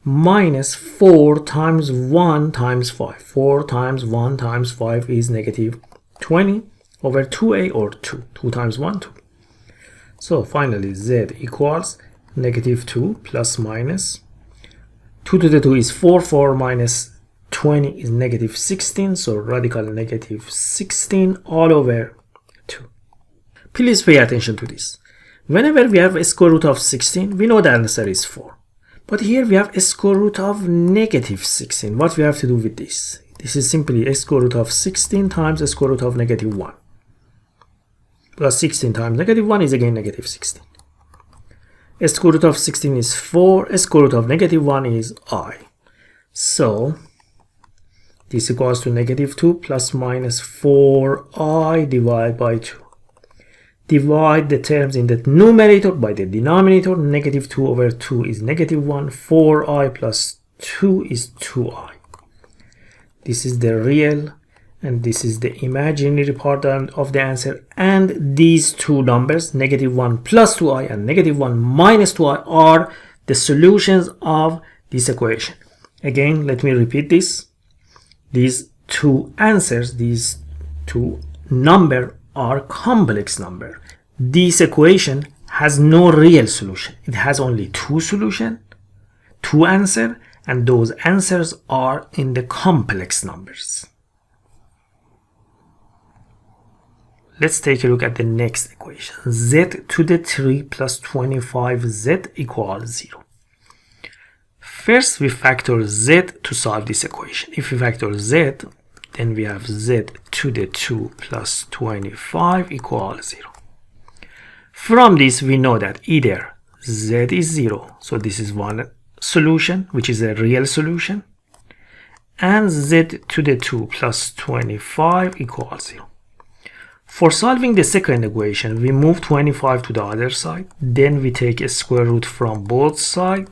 minus 4 times 1 times 5. 4 times 1 times 5 is negative 20 over 2a, or 2. 2 times 1, 2. So finally, z equals negative 2 plus minus 2 to the 2 is 4, 4 minus 20 is negative 16, so radical negative 16 all over 2. Please pay attention to this. Whenever we have a square root of 16, we know the answer is 4. But here we have a square root of negative 16. What we have to do with this? This is simply a square root of 16 times a square root of negative 1. Plus 16 times negative 1 is again negative 16. A square root of 16 is 4. A square root of negative 1 is I. So this equals to negative 2 plus minus 4i divided by 2. Divide the terms in the numerator by the denominator. Negative 2 over 2 is negative 1. 4i plus 2 is 2i. This is the real and this is the imaginary part of the answer. And these two numbers, negative 1 plus 2i and negative 1 minus 2i, are the solutions of this equation. Again, let me repeat this. These two answers, these two numbers, are complex number. This equation has no real solution. It has only two solutions, two answers, and those answers are in the complex numbers. Let's take a look at the next equation. Z to the 3 plus 25z equals 0. First, we factor z to solve this equation. If we factor z, then we have z to the 2 plus 25 equals 0. From this, we know that either z is 0, so this is one solution, which is a real solution, and z to the 2 plus 25 equals 0. For solving the second equation, we move 25 to the other side, then we take a square root from both sides.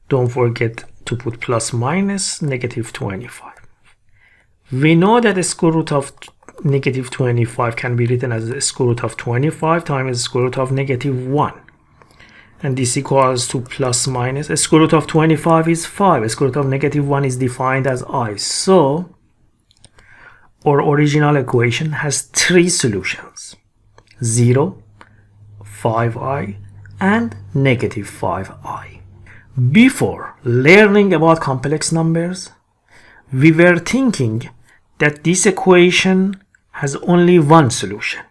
Don't forget to put plus minus negative 25. We know that the square root of negative 25 can be written as the square root of 25 times the square root of negative 1. And this equals to plus minus. A square root of 25 is 5. A square root of negative 1 is defined as I. So our original equation has three solutions: 0, 5i, and negative 5i. Before learning about complex numbers, we were thinking that this equation has only one solution.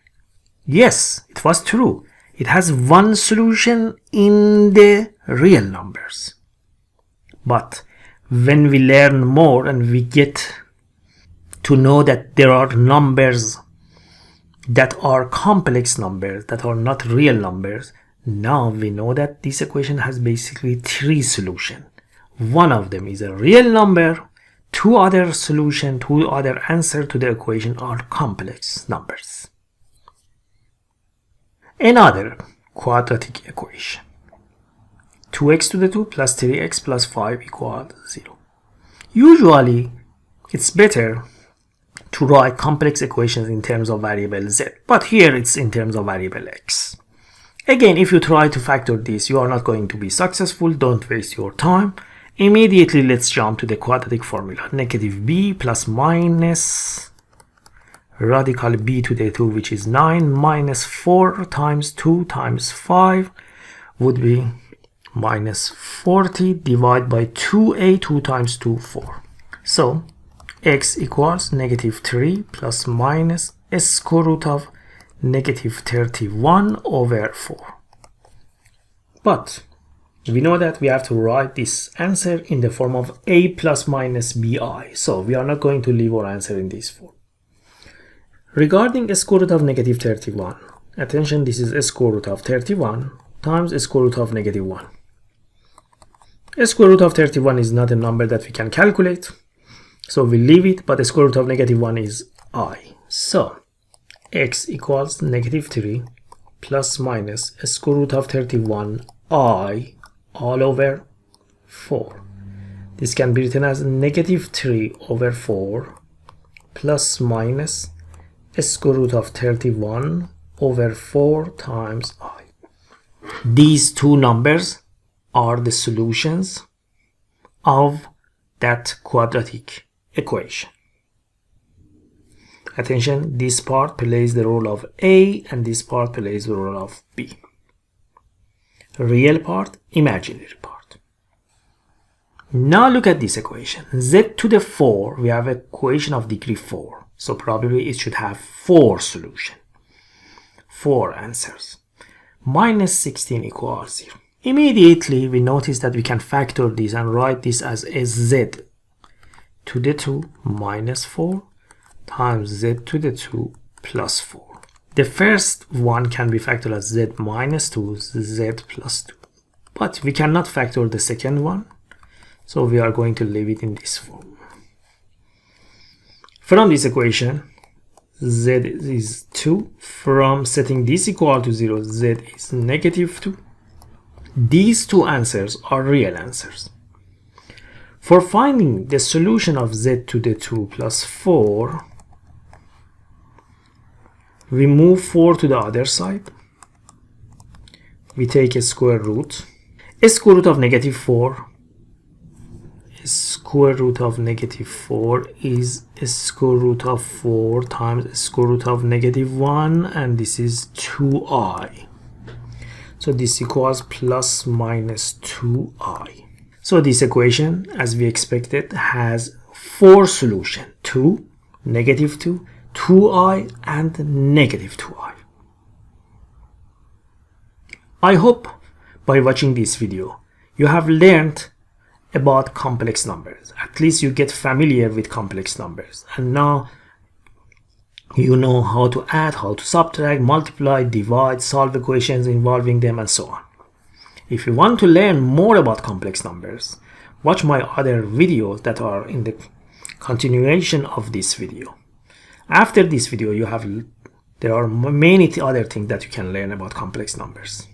Yes, it was true. It has one solution in the real numbers. But when we learn more and we get to know that there are numbers that are complex numbers, that are not real numbers, now we know that this equation has basically three solutions. One of them is a real number. Two other solutions, two other answers to the equation are complex numbers. Another quadratic equation: 2x to the 2 plus 3x plus 5 equals 0. Usually, it's better to write complex equations in terms of variable z, but here it's in terms of variable x. Again, if you try to factor this, you are not going to be successful. Don't waste your time. Immediately, let's jump to the quadratic formula. Negative b plus minus radical b to the 2, which is 9, minus 4 times 2 times 5 would be minus 40, divided by 2a, 2 times 2, 4. So x equals negative 3 plus minus a square root of negative 31 over 4. But we know that we have to write this answer in the form of a plus minus bi. So we are not going to leave our answer in this form. Regarding a square root of negative 31, attention, this is a square root of 31 times a square root of negative 1. A square root of 31 is not a number that we can calculate, so we leave it, but the square root of negative 1 is I. So x equals negative 3 plus minus a square root of 31 I all over 4. This can be written as negative 3 over 4 plus minus a square root of 31 over 4 times I. These two numbers are the solutions of that quadratic equation. Attention, this part plays the role of A and this part plays the role of B. Real part, imaginary part. Now look at this equation. Z to the 4, we have an equation of degree 4. So probably it should have 4 solutions, 4 answers. Minus 16 equals 0. Immediately we notice that we can factor this and write this as a z to the 2 minus 4 times z to the 2 plus 4. The first one can be factored as z minus 2, z plus 2. But we cannot factor the second one, so we are going to leave it in this form. From this equation, z is 2. From setting this equal to 0, z is negative 2. These two answers are real answers. For finding the solution of z to the 2 plus 4, we move 4 to the other side. We take a square root. A square root of negative 4. A square root of negative 4 is a square root of 4 times a square root of negative 1, and this is 2i. So this equals plus minus 2i. So this equation, as we expected, has 4 solutions: 2, negative 2, 2i, and negative 2i. I hope by watching this video you have learned about complex numbers. At least you get familiar with complex numbers, and now you know how to add, how to subtract, multiply, divide, solve equations involving them, and so on. If you want to learn more about complex numbers, watch my other videos that are in the continuation of this video. After this video, there are many other things that you can learn about complex numbers.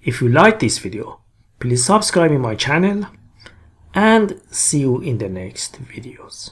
If you like this video, please subscribe in my channel, and see you in the next videos.